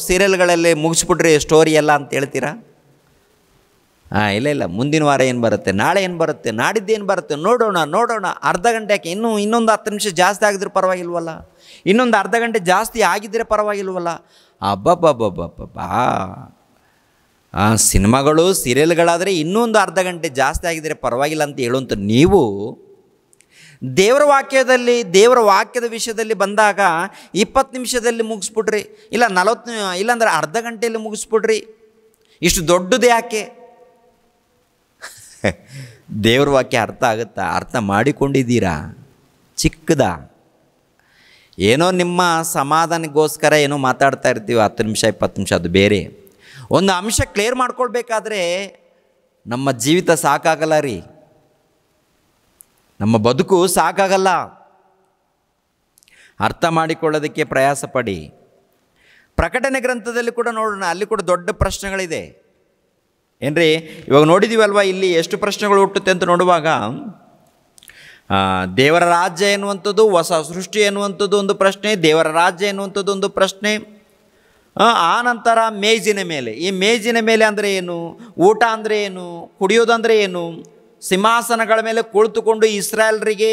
ಸೀರಿಯಲ್ಗಳಲ್ಲಿ ಮುಗಿಸ್ಬಿಟ್ರಿ ಸ್ಟೋರಿ ಎಲ್ಲ ಅಂತ ಹೇಳ್ತೀರಾ? ಇಲ್ಲ, ಮುಂದಿನ ವಾರ ಏನು ಬರುತ್ತೆ, ನಾಳೆ ಏನು ಬರುತ್ತೆ, ನಾಡಿದ್ದೇನು ಬರುತ್ತೆ, ನೋಡೋಣ. ಅರ್ಧ ಗಂಟೆ ಯಾಕೆ, ಇನ್ನೊಂದು 10 ನಿಮಿಷ ಜಾಸ್ತಿ ಆಗಿದ್ರೆ ಪರವಾಗಿಲ್ವಲ್ಲ, ಇನ್ನೊಂದು ಅರ್ಧ ಗಂಟೆ ಜಾಸ್ತಿ ಆಗಿದ್ದರೆ ಪರವಾಗಿಲ್ವಲ್ಲ. ಅಬ್ಬಬ್ಬಬ್ಬಬ್ಬಬ್ಬಾ, ಸಿನಿಮಾಗಳು ಸೀರಿಯಲ್ಗಳಾದರೆ ಇನ್ನೊಂದು ಅರ್ಧ ಗಂಟೆ ಜಾಸ್ತಿ ಆಗಿದ್ದರೆ ಪರವಾಗಿಲ್ಲ ಅಂತ ಹೇಳುವಂಥ ನೀವು ದೇವರ ವಾಕ್ಯದ ವಿಷಯದಲ್ಲಿ ಬಂದಾಗ 20 ನಿಮಿಷದಲ್ಲಿ ಮುಗಿಸ್ಬಿಡ್ರಿ, ಇಲ್ಲ 40, ಇಲ್ಲಾಂದ್ರೆ ಅರ್ಧ ಗಂಟೆಯಲ್ಲಿ ಮುಗಿಸ್ಬಿಡ್ರಿ. ಇಷ್ಟು ದೊಡ್ಡದು ಯಾಕೆ? ದೇವ್ರ ವಾಕ್ಯ ಅರ್ಥ ಆಗುತ್ತಾ? ಅರ್ಥ ಮಾಡಿಕೊಂಡಿದ್ದೀರಾ? ಚಿಕ್ಕದ ಏನೋ ನಿಮ್ಮ ಸಮಾಧಾನಕ್ಕೋಸ್ಕರ ಏನೋ ಮಾತಾಡ್ತಾ ಇರ್ತೀವಿ 10 ನಿಮಿಷ 20 ನಿಮಿಷ, ಅದು ಬೇರೆ. ಒಂದು ಅಂಶ ಕ್ಲಿಯರ್ ಮಾಡ್ಕೊಳ್ಬೇಕಾದ್ರೆ ನಮ್ಮ ಜೀವಿತ ಸಾಕಾಗಲ್ಲ ರೀ, ನಮ್ಮ ಬದುಕು ಸಾಕಾಗಲ್ಲ. ಅರ್ಥ ಮಾಡಿಕೊಳ್ಳೋದಕ್ಕೆ ಪ್ರಯಾಸ ಪಡಿ. ಪ್ರಕಟಣೆ ಗ್ರಂಥದಲ್ಲಿ ಕೂಡ ನೋಡೋಣ, ಅಲ್ಲಿ ಕೂಡ ದೊಡ್ಡ ಪ್ರಶ್ನೆಗಳಿದೆ. ಏನ್ರಿ, ಇವಾಗ ನೋಡಿದ್ದೀವಲ್ವ, ಇಲ್ಲಿ ಎಷ್ಟು ಪ್ರಶ್ನೆಗಳು ಹುಟ್ಟುತ್ತೆ ಅಂತ ನೋಡುವಾಗ, ದೇವರ ರಾಜ್ಯ ಎನ್ನುವಂಥದ್ದು, ಹೊಸ ಸೃಷ್ಟಿ ಎನ್ನುವಂಥದ್ದು ಒಂದು ಪ್ರಶ್ನೆ, ದೇವರ ರಾಜ್ಯ ಎನ್ನುವಂಥದ್ದು ಒಂದು ಪ್ರಶ್ನೆ. ಆ ನಂತರ ಮೇಜಿನ ಮೇಲೆ, ಈ ಮೇಜಿನ ಮೇಲೆ ಅಂದರೆ ಏನು, ಊಟ ಅಂದರೆ ಏನು, ಕುಡಿಯೋದಂದರೆ ಏನು, ಸಿಂಹಾಸನಗಳ ಮೇಲೆ ಕುಳಿತುಕೊಂಡು ಇಸ್ರಾಯೇಲರಿಗೆ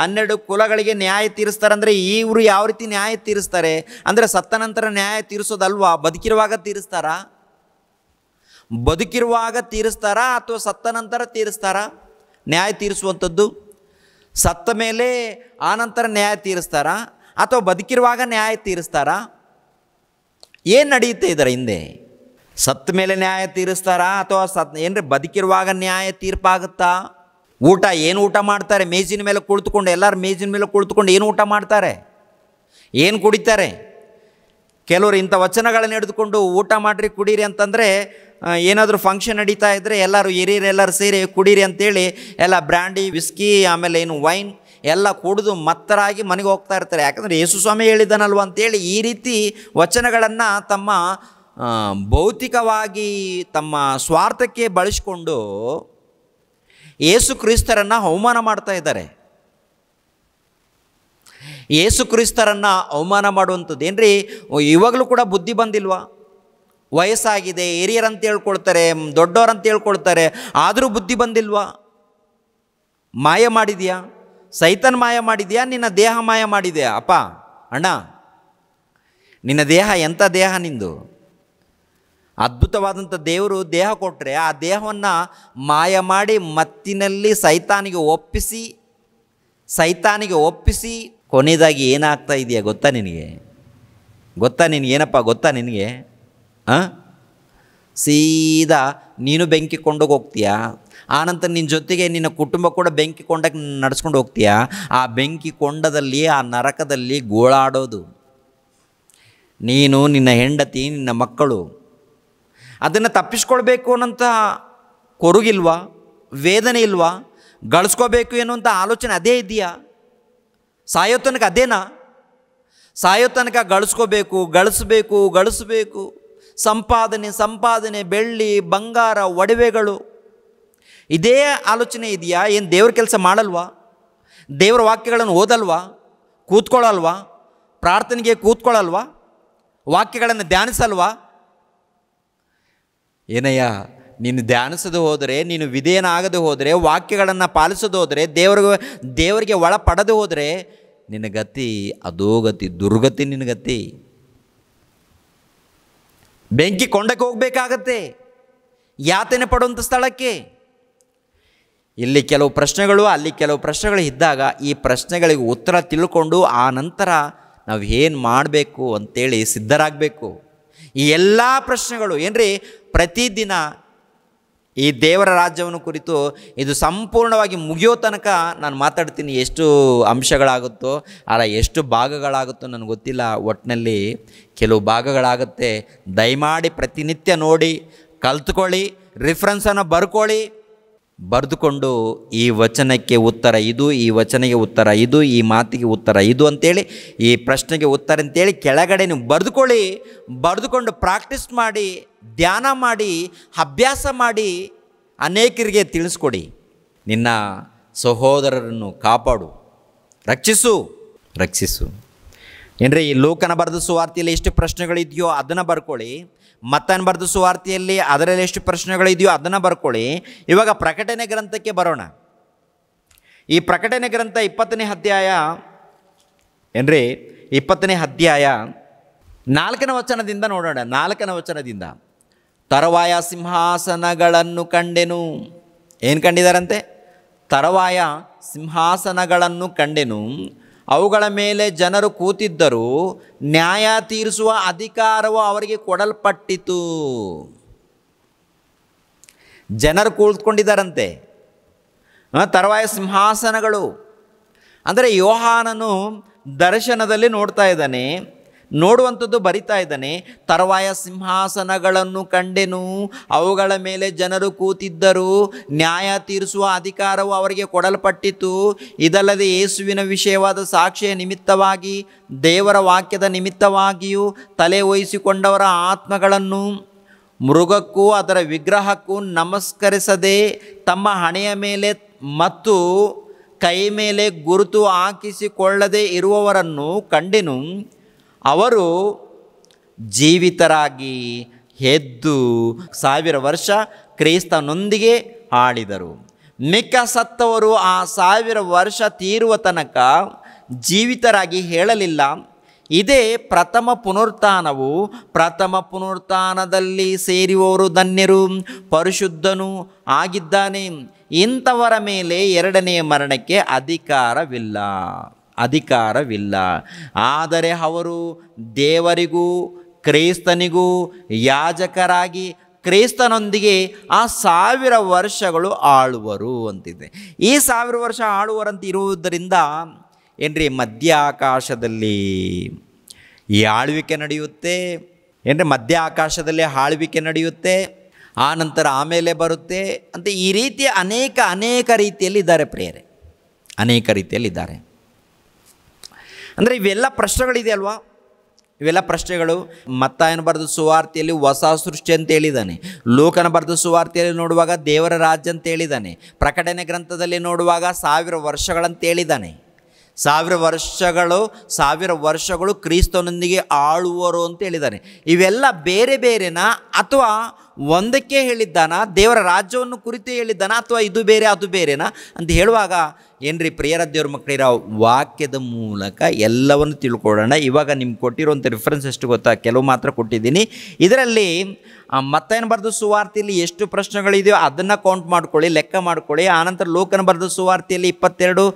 12 ಕುಲಗಳಿಗೆ ನ್ಯಾಯ ತೀರಿಸ್ತಾರೆ. ಅಂದರೆ ಇವರು ಯಾವ ರೀತಿ ನ್ಯಾಯ ತೀರಿಸ್ತಾರೆ ಅಂದರೆ ಸತ್ತ ನಂತರ ನ್ಯಾಯ ತೀರಿಸೋದಲ್ವಾ, ಬದುಕಿರುವಾಗ ತೀರಿಸ್ತಾರಾ? ಬದುಕಿರುವಾಗ ತೀರಿಸ್ತಾರಾ ಅಥವಾ ಸತ್ತ ನಂತರ ತೀರಿಸ್ತಾರಾ ನ್ಯಾಯ ತೀರಿಸುವಂಥದ್ದು? ಸತ್ತ ಮೇಲೆ ಆನಂತರ ನ್ಯಾಯ ತೀರಿಸ್ತಾರಾ ಅಥವಾ ಬದುಕಿರುವಾಗ ನ್ಯಾಯ ತೀರಿಸ್ತಾರಾ? ಏನು ನಡೆಯುತ್ತೆ ಇದರ ಹಿಂದೆ? ಸತ್ತ ಮೇಲೆ ನ್ಯಾಯ ತೀರಿಸ್ತಾರಾ ಅಥವಾ ಏನ್ರಿ ಬದುಕಿರುವಾಗ ನ್ಯಾಯ ತೀರ್ಪಾಗುತ್ತಾ? ಏನು ಊಟ ಮಾಡ್ತಾರೆ? ಮೇಜಿನ ಮೇಲೆ ಕುಳಿತುಕೊಂಡು, ಎಲ್ಲರೂ ಮೇಜಿನ ಮೇಲೆ ಕುಳಿತುಕೊಂಡು ಏನು ಊಟ ಮಾಡ್ತಾರೆ, ಏನು ಕುಡಿತಾರೆ? ಕೆಲವರು ಇಂಥ ವಚನಗಳನ್ನು ಹಿಡಿದುಕೊಂಡು ಊಟ ಮಾಡಿರಿ ಕುಡೀರಿ ಅಂತಂದರೆ, ಏನಾದರೂ ಫಂಕ್ಷನ್ ನಡೀತಾ ಇದ್ದರೆ ಎಲ್ಲರೂ ಹಿರಿಯರೆಲ್ಲರೂ ಸೇರಿ ಕುಡೀರಿ ಅಂತೇಳಿ ಎಲ್ಲ ಬ್ರ್ಯಾಂಡಿ, ವಿಸ್ಕಿ, ಆಮೇಲೆ ವೈನ್ ಎಲ್ಲ ಕುಡಿದು ಮತ್ತರಾಗಿ ಮನೆಗೆ ಹೋಗ್ತಾ ಇರ್ತಾರೆ. ಯಾಕಂದರೆ ಯೇಸು ಸ್ವಾಮಿ ಹೇಳಿದ್ದಾನಲ್ವ ಅಂತೇಳಿ ಈ ರೀತಿ ವಚನಗಳನ್ನು ತಮ್ಮ ಭೌತಿಕವಾಗಿ ತಮ್ಮ ಸ್ವಾರ್ಥಕ್ಕೆ ಬಳಸಿಕೊಂಡು ಯೇಸು ಕ್ರಿಸ್ತರನ್ನು ಅವಮಾನ ಮಾಡ್ತಾ ಇದ್ದಾರೆ. ಯೇಸು ಕ್ರಿಸ್ತರನ್ನು ಅವಮಾನ ಮಾಡುವಂಥದ್ದು ಏನ್ರಿ? ಇವಾಗಲೂ ಕೂಡ ಬುದ್ಧಿ ಬಂದಿಲ್ವಾ? ವಯಸ್ಸಾಗಿದೆ, ಹಿರಿಯರಂತ ಹೇಳ್ಕೊಳ್ತಾರೆ, ದೊಡ್ಡವರಂತ ಹೇಳ್ಕೊಳ್ತಾರೆ, ಆದರೂ ಬುದ್ಧಿ ಬಂದಿಲ್ವಾ? ಮಾಯ ಮಾಡಿದೆಯಾ? ಸೈತಾನ್ ಮಾಯ ಮಾಡಿದೆಯಾ? ನಿನ್ನ ದೇಹ ಮಾಯ ಮಾಡಿದೆಯಾ? ಅಪ್ಪ ಅಣ್ಣ, ನಿನ್ನ ದೇಹ ಎಂಥ ದೇಹ ನಿಂದು? ಅದ್ಭುತವಾದಂಥ ದೇವರು ದೇಹ ಕೊಟ್ಟರೆ ಆ ದೇಹವನ್ನು ಮಾಯ ಮಾಡಿ ಮತ್ತಿನಲ್ಲಿ ಸೈತಾನಿಗೆ ಒಪ್ಪಿಸಿ ಕೊನೆಯದಾಗಿ ಏನಾಗ್ತಾ ಇದೆಯಾ ಗೊತ್ತಾ ನಿನಗೆ? ಏನಪ್ಪ ಗೊತ್ತಾ ನಿನಗೆ? ಸೀದಾ ನೀನು ಬೆಂಕಿ ಕೊಂಡೋಗಿ ಹೋಗ್ತೀಯಾ, ಆನಂತರ ನಿನ್ನ ಜೊತೆಗೆ ನಿನ್ನ ಕುಟುಂಬ ಕೂಡ ಬೆಂಕಿ ಕೊಂಡಕ್ಕೆ ನಡೆಸ್ಕೊಂಡು ಹೋಗ್ತೀಯಾ. ಆ ಬೆಂಕಿ ಕೊಂಡದಲ್ಲಿ, ಆ ನರಕದಲ್ಲಿ ಗೋಳಾಡೋದು ನೀನು, ನಿನ್ನ ಹೆಂಡತಿ, ನಿನ್ನ ಮಕ್ಕಳು. ಅದನ್ನು ತಪ್ಪಿಸ್ಕೊಳ್ಬೇಕು ಅನ್ನೋಂಥ ಕೊರಗಿಲ್ವಾ? ವೇದನೆ ಇಲ್ವಾ? ಗಳಿಸ್ಕೋಬೇಕು ಎನ್ನುವಂಥ ಆಲೋಚನೆ ಅದೇ ಇದೆಯಾ? ಸಾಯೋ ತನಕ ಅದೇನಾ? ಸಾಯೋ ತನಕ ಗಳಿಸಬೇಕು, ಸಂಪಾದನೆ, ಬೆಳ್ಳಿ ಬಂಗಾರ ಒಡವೆಗಳು, ಇದೇ ಆಲೋಚನೆ ಇದೆಯಾ? ಏನು ದೇವ್ರ ಕೆಲಸ ಮಾಡಲ್ವಾ? ದೇವರ ವಾಕ್ಯಗಳನ್ನು ಓದಲ್ವಾ? ಕೂತ್ಕೊಳ್ಳಲ್ವಾ? ಪ್ರಾರ್ಥನೆಗೆ ಕೂತ್ಕೊಳ್ಳಲ್ವಾ? ವಾಕ್ಯಗಳನ್ನು ಧ್ಯಾನಿಸಲ್ವಾ? ಏನಯ್ಯ, ನೀನು ಧ್ಯಾನಿಸದೆ ಹೋದರೆ, ನೀನು ವಿಧೇಯನಾಗದೆ ಹೋದರೆ, ವಾಕ್ಯಗಳನ್ನು ಪಾಲಿಸದೆ ಹೋದರೆ, ದೇವರಿಗೆ ಒಳಪಡದೆ ಹೋದರೆ ನಿನ್ನ ಗತಿ ಅಧೋಗತಿ, ದುರ್ಗತಿ ನಿನ್ನ ಗತಿ. ಬೆಂಕಿ ಕೊಂಡಕ್ಕೆ ಹೋಗಬೇಕಾಗತ್ತೆ, ಯಾತನೆ ಪಡುವಂಥ ಸ್ಥಳಕ್ಕೆ. ಇಲ್ಲಿ ಕೆಲವು ಪ್ರಶ್ನೆಗಳು, ಅಲ್ಲಿ ಕೆಲವು ಪ್ರಶ್ನೆಗಳು ಇದ್ದಾಗ ಈ ಪ್ರಶ್ನೆಗಳಿಗೆ ಉತ್ತರ ತಿಳ್ಕೊಂಡು ಆ ನಂತರ ನಾವು ಏನು ಮಾಡಬೇಕು ಅಂತೇಳಿ ಸಿದ್ಧರಾಗಬೇಕು. ಈ ಎಲ್ಲ ಪ್ರಶ್ನೆಗಳು ಏನ್ರಿ, ಪ್ರತಿದಿನ ಈ ದೇವರ ರಾಜ್ಯವನ್ನು ಕುರಿತು ಇದು ಸಂಪೂರ್ಣವಾಗಿ ಮುಗಿಯೋ ತನಕ ನಾನು ಮಾತಾಡ್ತೀನಿ. ಎಷ್ಟು ಅಂಶಗಳಾಗುತ್ತೋ ಎಷ್ಟು ಭಾಗಗಳಾಗುತ್ತೋ ನನಗೆ ಗೊತ್ತಿಲ್ಲ. ಒಟ್ಟಿನಲ್ಲಿ ಕೆಲವು ಭಾಗಗಳಾಗುತ್ತೆ. ದಯಮಾಡಿ ಪ್ರತಿನಿತ್ಯ ನೋಡಿ, ಕಲ್ತ್ಕೊಳ್ಳಿ, ರಿಫರೆನ್ಸನ್ನು ಬರೆದುಕೊಂಡು ಈ ವಚನಕ್ಕೆ ಉತ್ತರ ಇದು, ಈ ವಚನಕ್ಕೆ ಉತ್ತರ ಇದು, ಈ ಮಾತಿಗೆ ಉತ್ತರ ಇದು ಅಂತೇಳಿ, ಈ ಪ್ರಶ್ನೆಗೆ ಉತ್ತರ ಅಂತೇಳಿ ಕೆಳಗಡೆ ನೀವು ಬರೆದುಕೊಂಡು ಪ್ರಾಕ್ಟೀಸ್ ಮಾಡಿ, ಧ್ಯಾನ ಮಾಡಿ, ಅಭ್ಯಾಸ ಮಾಡಿ, ಅನೇಕರಿಗೆ ತಿಳಿಸ್ಕೊಡಿ. ನಿನ್ನ ಸಹೋದರರನ್ನು ಕಾಪಾಡು, ರಕ್ಷಿಸು. ಏನ್ರಿ, ಈ ಲೂಕನ ಬರೆದ ಸುವಾರ್ತೆಯಲ್ಲಿ ಎಷ್ಟು ಪ್ರಶ್ನೆಗಳಿದೆಯೋ ಅದನ್ನು ಬರ್ಕೊಳ್ಳಿ. ಮತ್ತನ ಬರೆದ ಸುವಾರ್ತೆಯಲ್ಲಿ ಅದರಲ್ಲಿ ಎಷ್ಟು ಪ್ರಶ್ನೆಗಳಿದೆಯೋ ಅದನ್ನು ಬರ್ಕೊಳ್ಳಿ. ಇವಾಗ ಪ್ರಕಟಣೆ ಗ್ರಂಥಕ್ಕೆ ಬರೋಣ. ಈ ಪ್ರಕಟಣೆ ಗ್ರಂಥ 20ನೇ ಅಧ್ಯಾಯ ಏನ್ರಿ, 20ನೇ ಅಧ್ಯಾಯ 4ನೇ ವಚನದಿಂದ ನೋಡೋಣ. 4ನೇ ವಚನದಿಂದ, ತರುವಾಯ ಸಿಂಹಾಸನಗಳನ್ನು ಕಂಡೆನು. ಏನು ಕಂಡಿದ್ದಾರಂತೆ? ತರುವಾಯ ಸಿಂಹಾಸನಗಳನ್ನು ಕಂಡೆನು, ಅವುಗಳ ಮೇಲೆ ಜನರು ಕೂತಿದ್ದರು, ನ್ಯಾಯ ತೀರಿಸುವ ಅಧಿಕಾರವು ಅವರಿಗೆ ಕೊಡಲ್ಪಟ್ಟಿತು. ಜನರು ಕೂತ್ಕೊಂಡಿದ್ದಾರಂತೆ. ತರುವಾಯ ಸಿಂಹಾಸನಗಳು ಅಂದರೆ ಯೋಹಾನನು ದರ್ಶನದಲ್ಲಿ ನೋಡ್ತಾ ಇದ್ದಾನೆ, ನೋಡುವಂಥದ್ದು ಬರಿತಾ ಇದ್ದಾನೆ. ತರುವಾಯ ಸಿಂಹಾಸನಗಳನ್ನು ಕಂಡೆನು, ಅವುಗಳ ಮೇಲೆ ಜನರು ಕೂತಿದ್ದರು, ನ್ಯಾಯ ತೀರಿಸುವ ಅಧಿಕಾರವು ಅವರಿಗೆ ಕೊಡಲ್ಪಟ್ಟಿತು. ಇದಲ್ಲದೆ ಯೇಸುವಿನ ವಿಷಯವಾದ ಸಾಕ್ಷಿಯ ನಿಮಿತ್ತವಾಗಿ, ದೇವರ ವಾಕ್ಯದ ನಿಮಿತ್ತವಾಗಿಯೂ ತಲೆ ವಹಿಸಿಕೊಂಡವರ ಆತ್ಮಗಳನ್ನು ಮೃಗಕ್ಕೂ ಅದರ ವಿಗ್ರಹಕ್ಕೂ ನಮಸ್ಕರಿಸದೆ ತಮ್ಮ ಹಣೆಯ ಮೇಲೆ ಮತ್ತು ಕೈ ಮೇಲೆ ಗುರುತು ಹಾಕಿಸಿಕೊಳ್ಳದೆ ಇರುವವರನ್ನು ಕಂಡೆನು. ಅವರು ಜೀವಿತರಾಗಿ ಎದ್ದು 1000 ವರ್ಷ ಕ್ರಿಸ್ತನೊಂದಿಗೆ ಆಳಿದರು. ಮಿಕ್ಕ ಸತ್ತವರು ಆ 1000 ವರ್ಷ ತೀರುವ ತನಕ ಜೀವಿತರಾಗಿ ಹೇಳಲಿಲ್ಲ. ಇದೇ ಪ್ರಥಮ ಪುನರುತ್ಥಾನವು. ಪ್ರಥಮ ಪುನರುತ್ಥಾನದಲ್ಲಿ ಸೇರುವವರು ಧನ್ಯರು, ಪರಿಶುದ್ಧನೂ ಆಗಿದ್ದಾನೆ. ಇಂಥವರ ಮೇಲೆ ಎರಡನೆಯ ಮರಣಕ್ಕೆ ಅಧಿಕಾರವಿಲ್ಲ. ಆದರೆ ಅವರು ದೇವರಿಗೂ ಕ್ರಿಸ್ತನಿಗೂ ಯಾಜಕರಾಗಿ ಕ್ರಿಸ್ತನೊಂದಿಗೆ ಆ 1000 ವರ್ಷಗಳು ಆಳುವರು ಅಂತಿದೆ. ಈ 1000 ವರ್ಷ ಆಳುವರಂತ ಇರುವುದರಿಂದ ಏನ್ರಿ, ಮಧ್ಯ ಆಕಾಶದಲ್ಲಿ ಈ ಆಳ್ವಿಕೆ ನಡೆಯುತ್ತೆ. ಏನ್ರಿ, ಮಧ್ಯ ಆಕಾಶದಲ್ಲಿ ಆಳ್ವಿಕೆ ನಡೆಯುತ್ತೆ, ಆ ನಂತರ ಆಮೇಲೆ ಬರುತ್ತೆ ಅಂತ ಈ ರೀತಿಯ ಅನೇಕ ರೀತಿಯಲ್ಲಿ ಇದ್ದಾರೆ ಪ್ರಿಯರೇ, ಅನೇಕ ರೀತಿಯಲ್ಲಿ ಇದ್ದಾರೆ. ಅಂದರೆ ಇವೆಲ್ಲ ಪ್ರಶ್ನೆಗಳಿದೆ ಅಲ್ವಾ? ಇವೆಲ್ಲ ಪ್ರಶ್ನೆಗಳು ಮತ್ತಾಯನ ಬರೆದ ಸುವಾರ್ತೆಯಲ್ಲಿ ಹೊಸ ಸೃಷ್ಟಿ ಅಂತ ಹೇಳಿದ್ದಾನೆ. ಲೂಕನ ಬರೆದ ಸುವಾರ್ತೆಯಲ್ಲಿ ನೋಡುವಾಗ ದೇವರ ರಾಜ್ಯ ಅಂತ ಹೇಳಿದ್ದಾನೆ. ಪ್ರಕಟಣೆ ಗ್ರಂಥದಲ್ಲಿ ನೋಡುವಾಗ 1000 ವರ್ಷಗಳಂತ ಹೇಳಿದ್ದಾನೆ. 1000 ವರ್ಷಗಳು ಕ್ರಿಸ್ತನೊಂದಿಗೆ ಆಳುವರು ಅಂತ ಹೇಳಿದ್ದಾನೆ. ಇವೆಲ್ಲ ಬೇರೆ ಬೇರೆನಾ ಅಥವಾ ಒಂದಕ್ಕೆ ಹೇಳಿದ್ದಾನ? ದೇವರ ರಾಜ್ಯವನ್ನು ಕುರಿತು ಹೇಳಿದ್ದಾನ ಅಥವಾ ಇದು ಬೇರೆ ಅದು ಬೇರೆನಾ ಅಂತ ಹೇಳುವಾಗ ಏನ್ರಿ ಪ್ರಿಯರ ದೇವ್ರ ಮಕ್ಕಳಿರೋ, ವಾಕ್ಯದ ಮೂಲಕ ಎಲ್ಲವನ್ನು ತಿಳ್ಕೊಳ್ಳೋಣ. ಇವಾಗ ನಿಮ್ಗೆ ಕೊಟ್ಟಿರುವಂಥ ರಿಫರೆನ್ಸ್ ಎಷ್ಟು ಗೊತ್ತಾ? ಕೆಲವು ಮಾತ್ರ ಕೊಟ್ಟಿದ್ದೀನಿ. ಇದರಲ್ಲಿ ಮತ್ತಾಯನ ಬರೆದ ಸುವಾರ್ತೆಯಲ್ಲಿ ಎಷ್ಟು ಪ್ರಶ್ನೆಗಳಿದೆಯೋ ಅದನ್ನು ಕೌಂಟ್ ಮಾಡ್ಕೊಳ್ಳಿ, ಲೆಕ್ಕ ಮಾಡ್ಕೊಳ್ಳಿ. ಆನಂತರ ಲೂಕನ ಬರೆದ ಸುವಾರ್ತೆಯಲ್ಲಿ 22,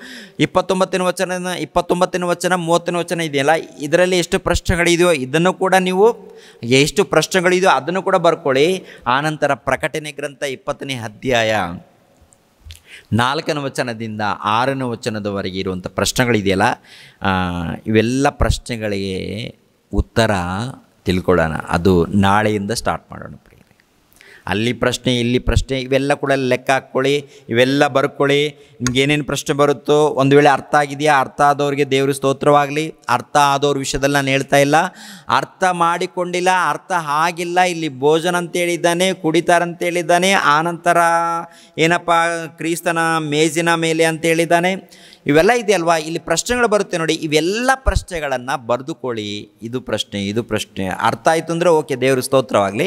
29ನೇ ವಚನ, 29ನೇ ವಚನ, 30ನೇ ವಚನ ಇದೆಯಲ್ಲ, ಇದರಲ್ಲಿ ಎಷ್ಟು ಪ್ರಶ್ನೆಗಳಿದೆಯೋ ಇದನ್ನು ಕೂಡ ನೀವು, ಎಷ್ಟು ಪ್ರಶ್ನೆಗಳಿದೆಯೋ ಅದನ್ನು ಕೂಡ ಬರ್ಕೊಳ್ಳಿ. ಆನಂತರ ಪ್ರಕಟಣೆ ಗ್ರಂಥ 20ನೇ ಅಧ್ಯಾಯ 4ನೇ ವಚನದಿಂದ 6ನೇ ವಚನದವರೆಗೆ ಇರುವಂಥ ಪ್ರಶ್ನೆಗಳಿದೆಯಲ್ಲ, ಇವೆಲ್ಲ ಪ್ರಶ್ನೆಗಳಿಗೆ ಉತ್ತರ ತಿಳ್ಕೊಳ್ಳೋಣ. ಅದು ನಾಳೆಯಿಂದ ಸ್ಟಾರ್ಟ್ ಮಾಡೋಣ ಪ್ರಿಯರೇ. ಅಲ್ಲಿ ಪ್ರಶ್ನೆ ಇಲ್ಲಿ ಪ್ರಶ್ನೆ ಇವೆಲ್ಲ ಕೂಡ ಲೆಕ್ಕ ಹಾಕ್ಕೊಳ್ಳಿ, ಇವೆಲ್ಲ ಬರ್ಕೊಳ್ಳಿ. ನಿಮ್ಗೆ ಏನೇನು ಪ್ರಶ್ನೆ ಬರುತ್ತೋ, ಒಂದು ವೇಳೆ ಅರ್ಥ ಆಗಿದೆಯಾ, ಅರ್ಥ ಆದವ್ರಿಗೆ ದೇವ್ರ ಸ್ತೋತ್ರವಾಗಲಿ. ಅರ್ಥ ಆದವ್ರ ವಿಷಯದಲ್ಲಿ ನಾನು ಹೇಳ್ತಾ ಇಲ್ಲ. ಅರ್ಥ ಮಾಡಿಕೊಂಡಿಲ್ಲ, ಅರ್ಥ ಆಗಿಲ್ಲ, ಇಲ್ಲಿ ಭೋಜನ ಅಂತೇಳಿದ್ದಾನೆ, ಕುಡಿತಾರಂತೇಳಿದ್ದಾನೆ, ಆನಂತರ ಏನಪ್ಪ ಕ್ರಿಸ್ತನ ಮೇಜಿನ ಮೇಲೆ ಅಂತೇಳಿದ್ದಾನೆ, ಇವೆಲ್ಲ ಇದೆಯಲ್ವಾ, ಇಲ್ಲಿ ಪ್ರಶ್ನೆಗಳು ಬರುತ್ತೆ ನೋಡಿ. ಇವೆಲ್ಲ ಪ್ರಶ್ನೆಗಳನ್ನು ಬರೆದುಕೊಳ್ಳಿ. ಇದು ಪ್ರಶ್ನೆ, ಇದು ಪ್ರಶ್ನೆ. ಅರ್ಥ ಆಯಿತು ಅಂದರೆ ಓಕೆ, ದೇವ್ರ ಸ್ತೋತ್ರವಾಗಲಿ.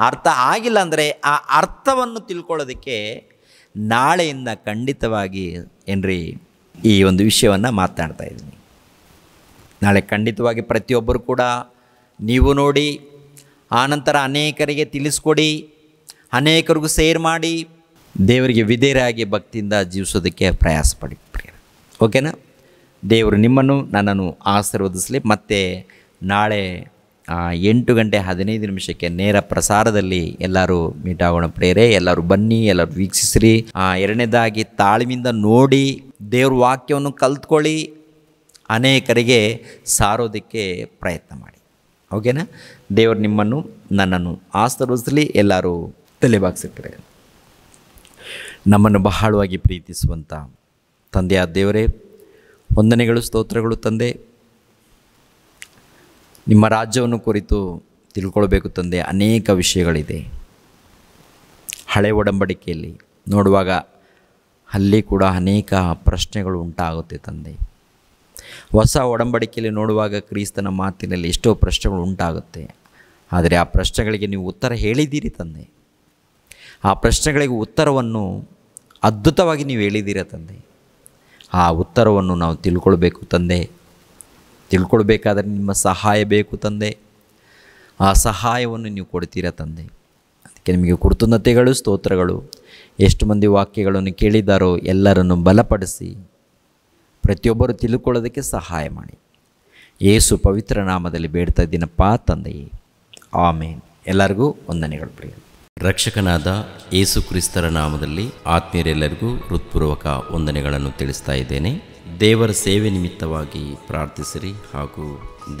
ಅರ್ಥ ಆಗಿಲ್ಲ ಅಂದರೆ ಆ ಅರ್ಥವನ್ನು ತಿಳ್ಕೊಳ್ಳೋದಕ್ಕೆ ನಾಳೆಯಿಂದ ಖಂಡಿತವಾಗಿ ಏನ್ರಿ ಈ ಒಂದು ವಿಷಯವನ್ನು ಮಾತನಾಡ್ತಾ ಇದ್ದೀನಿ. ನಾಳೆ ಖಂಡಿತವಾಗಿ ಪ್ರತಿಯೊಬ್ಬರು ಕೂಡ ನೀವು ನೋಡಿ, ಆನಂತರ ಅನೇಕರಿಗೆ ತಿಳಿಸ್ಕೊಡಿ, ಅನೇಕರಿಗೂ ಶೇರ್ ಮಾಡಿ, ದೇವರಿಗೆ ವಿಧೇಯರಾಗಿ ಭಕ್ತಿಯಿಂದ ಜೀವಿಸೋದಕ್ಕೆ ಪ್ರಯಾಸ ಪಡಿ. ಓಕೆನಾ? ದೇವರು ನಿಮ್ಮನ್ನು ನನ್ನನ್ನು ಆಶೀರ್ವದಿಸಲಿ. ಮತ್ತು ನಾಳೆ 8:15 ನೇರ ಪ್ರಸಾರದಲ್ಲಿ ಎಲ್ಲರೂ ಮೀಟ್ ಆಗೋಣ ಪ್ರೇರೆ. ಎಲ್ಲರೂ ಬನ್ನಿ, ಎಲ್ಲರೂ ವೀಕ್ಷಿಸ್ರಿ. ಎರಡನೇದಾಗಿ ತಾಳ್ಮೆಯಿಂದ ನೋಡಿ, ದೇವ್ರ ವಾಕ್ಯವನ್ನು ಕಲ್ತ್ಕೊಳ್ಳಿ, ಅನೇಕರಿಗೆ ಸಾರೋದಕ್ಕೆ ಪ್ರಯತ್ನ ಮಾಡಿ. ಓಕೆನಾ? ದೇವರು ನಿಮ್ಮನ್ನು ನನ್ನನ್ನು ಆಶೀರ್ವದಿಸಲಿ. ಎಲ್ಲರೂ ತಲೆಬಾಗ್ಸಿರ್ತಾರೆ. ನಮ್ಮನ್ನು ಬಹಳವಾಗಿ ಪ್ರೀತಿಸುವಂಥ ತಂದೆಯಾದ ದೇವರೇ, ವಂದನೆಗಳು, ಸ್ತೋತ್ರಗಳು ತಂದೆ. ನಿಮ್ಮ ರಾಜ್ಯವನ್ನು ಕುರಿತು ತಿಳ್ಕೊಳ್ಬೇಕು ತಂದೆ. ಅನೇಕ ವಿಷಯಗಳಿದೆ. ಹಳೆ ಒಡಂಬಡಿಕೆಯಲ್ಲಿ ನೋಡುವಾಗ ಅಲ್ಲಿ ಕೂಡ ಅನೇಕ ಪ್ರಶ್ನೆಗಳು ಉಂಟಾಗುತ್ತೆ ತಂದೆ. ಹೊಸ ಒಡಂಬಡಿಕೆಯಲ್ಲಿ ನೋಡುವಾಗ ಕ್ರಿಸ್ತನ ಮಾತಿನಲ್ಲಿ ಎಷ್ಟೋ ಪ್ರಶ್ನೆಗಳು ಉಂಟಾಗುತ್ತೆ. ಆದರೆ ಆ ಪ್ರಶ್ನೆಗಳಿಗೆ ನೀವು ಉತ್ತರ ಹೇಳಿದ್ದೀರಿ ತಂದೆ. ಆ ಪ್ರಶ್ನೆಗಳಿಗೆ ಉತ್ತರವನ್ನು ಅದ್ಭುತವಾಗಿ ನೀವು ಹೇಳಿದ್ದೀರ ತಂದೆ. ಆ ಉತ್ತರವನ್ನು ನಾವು ತಿಳ್ಕೊಳ್ಬೇಕು ತಂದೆ. ತಿಳ್ಕೊಳ್ಬೇಕಾದ್ರೆ ನಿಮ್ಮ ಸಹಾಯ ಬೇಕು ತಂದೆ. ಆ ಸಹಾಯವನ್ನು ನೀವು ಕೊಡ್ತೀರಾ ತಂದೆ. ಅದಕ್ಕೆ ನಿಮಗೆ ಕೃತಜ್ಞತೆಗಳು, ಸ್ತೋತ್ರಗಳು. ಎಷ್ಟು ಮಂದಿ ವಾಕ್ಯಗಳನ್ನು ಕೇಳಿದ್ದಾರೋ ಎಲ್ಲರನ್ನು ಬಲಪಡಿಸಿ ಪ್ರತಿಯೊಬ್ಬರು ತಿಳ್ಕೊಳ್ಳೋದಕ್ಕೆ ಸಹಾಯ ಮಾಡಿ. ಯೇಸು ಪವಿತ್ರ ನಾಮದಲ್ಲಿ ಬೇಡ್ತಾ ಇದ್ದೀನಪ್ಪ ತಂದೆಯೇ, ಆಮೇನ್. ಎಲ್ಲರಿಗೂ ವಂದನೆಗಳು ಪ್ರಿಯ. ರಕ್ಷಕನಾದ ಯೇಸು ಕ್ರಿಸ್ತರ ನಾಮದಲ್ಲಿ ಆತ್ಮೀಯರೆಲ್ಲರಿಗೂ ಹೃತ್ಪೂರ್ವಕ ವಂದನೆಗಳನ್ನು ತಿಳಿಸ್ತಾ ಇದ್ದೇನೆ. ದೇವರ ಸೇವೆ ನಿಮಿತ್ತವಾಗಿ ಪ್ರಾರ್ಥಿಸಿರಿ ಹಾಗೂ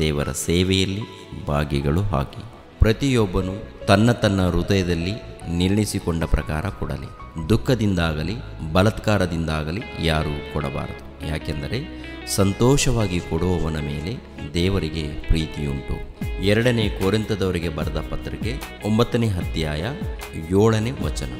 ದೇವರ ಸೇವೆಯಲ್ಲಿ ಭಾಗಿಗಳು ಆಗಿ. ಪ್ರತಿಯೊಬ್ಬನು ತನ್ನ ಹೃದಯದಲ್ಲಿ ನಿರ್ಣಯಿಸಿಕೊಂಡ ಪ್ರಕಾರ ಕೊಡಲಿ. ದುಃಖದಿಂದಾಗಲಿ ಬಲಾತ್ಕಾರದಿಂದಾಗಲಿ ಯಾರೂ ಕೊಡಬಾರದು. ಯಾಕೆಂದರೆ ಸಂತೋಷವಾಗಿ ಕೊಡುವವನ ಮೇಲೆ ದೇವರಿಗೆ ಪ್ರೀತಿಯುಂಟು. 2 ಕೊರಿಂಥದವರಿಗೆ ಬರೆದ ಪತ್ರಿಕೆ 9ನೇ ಅಧ್ಯಾಯ 7ನೇ ವಚನ.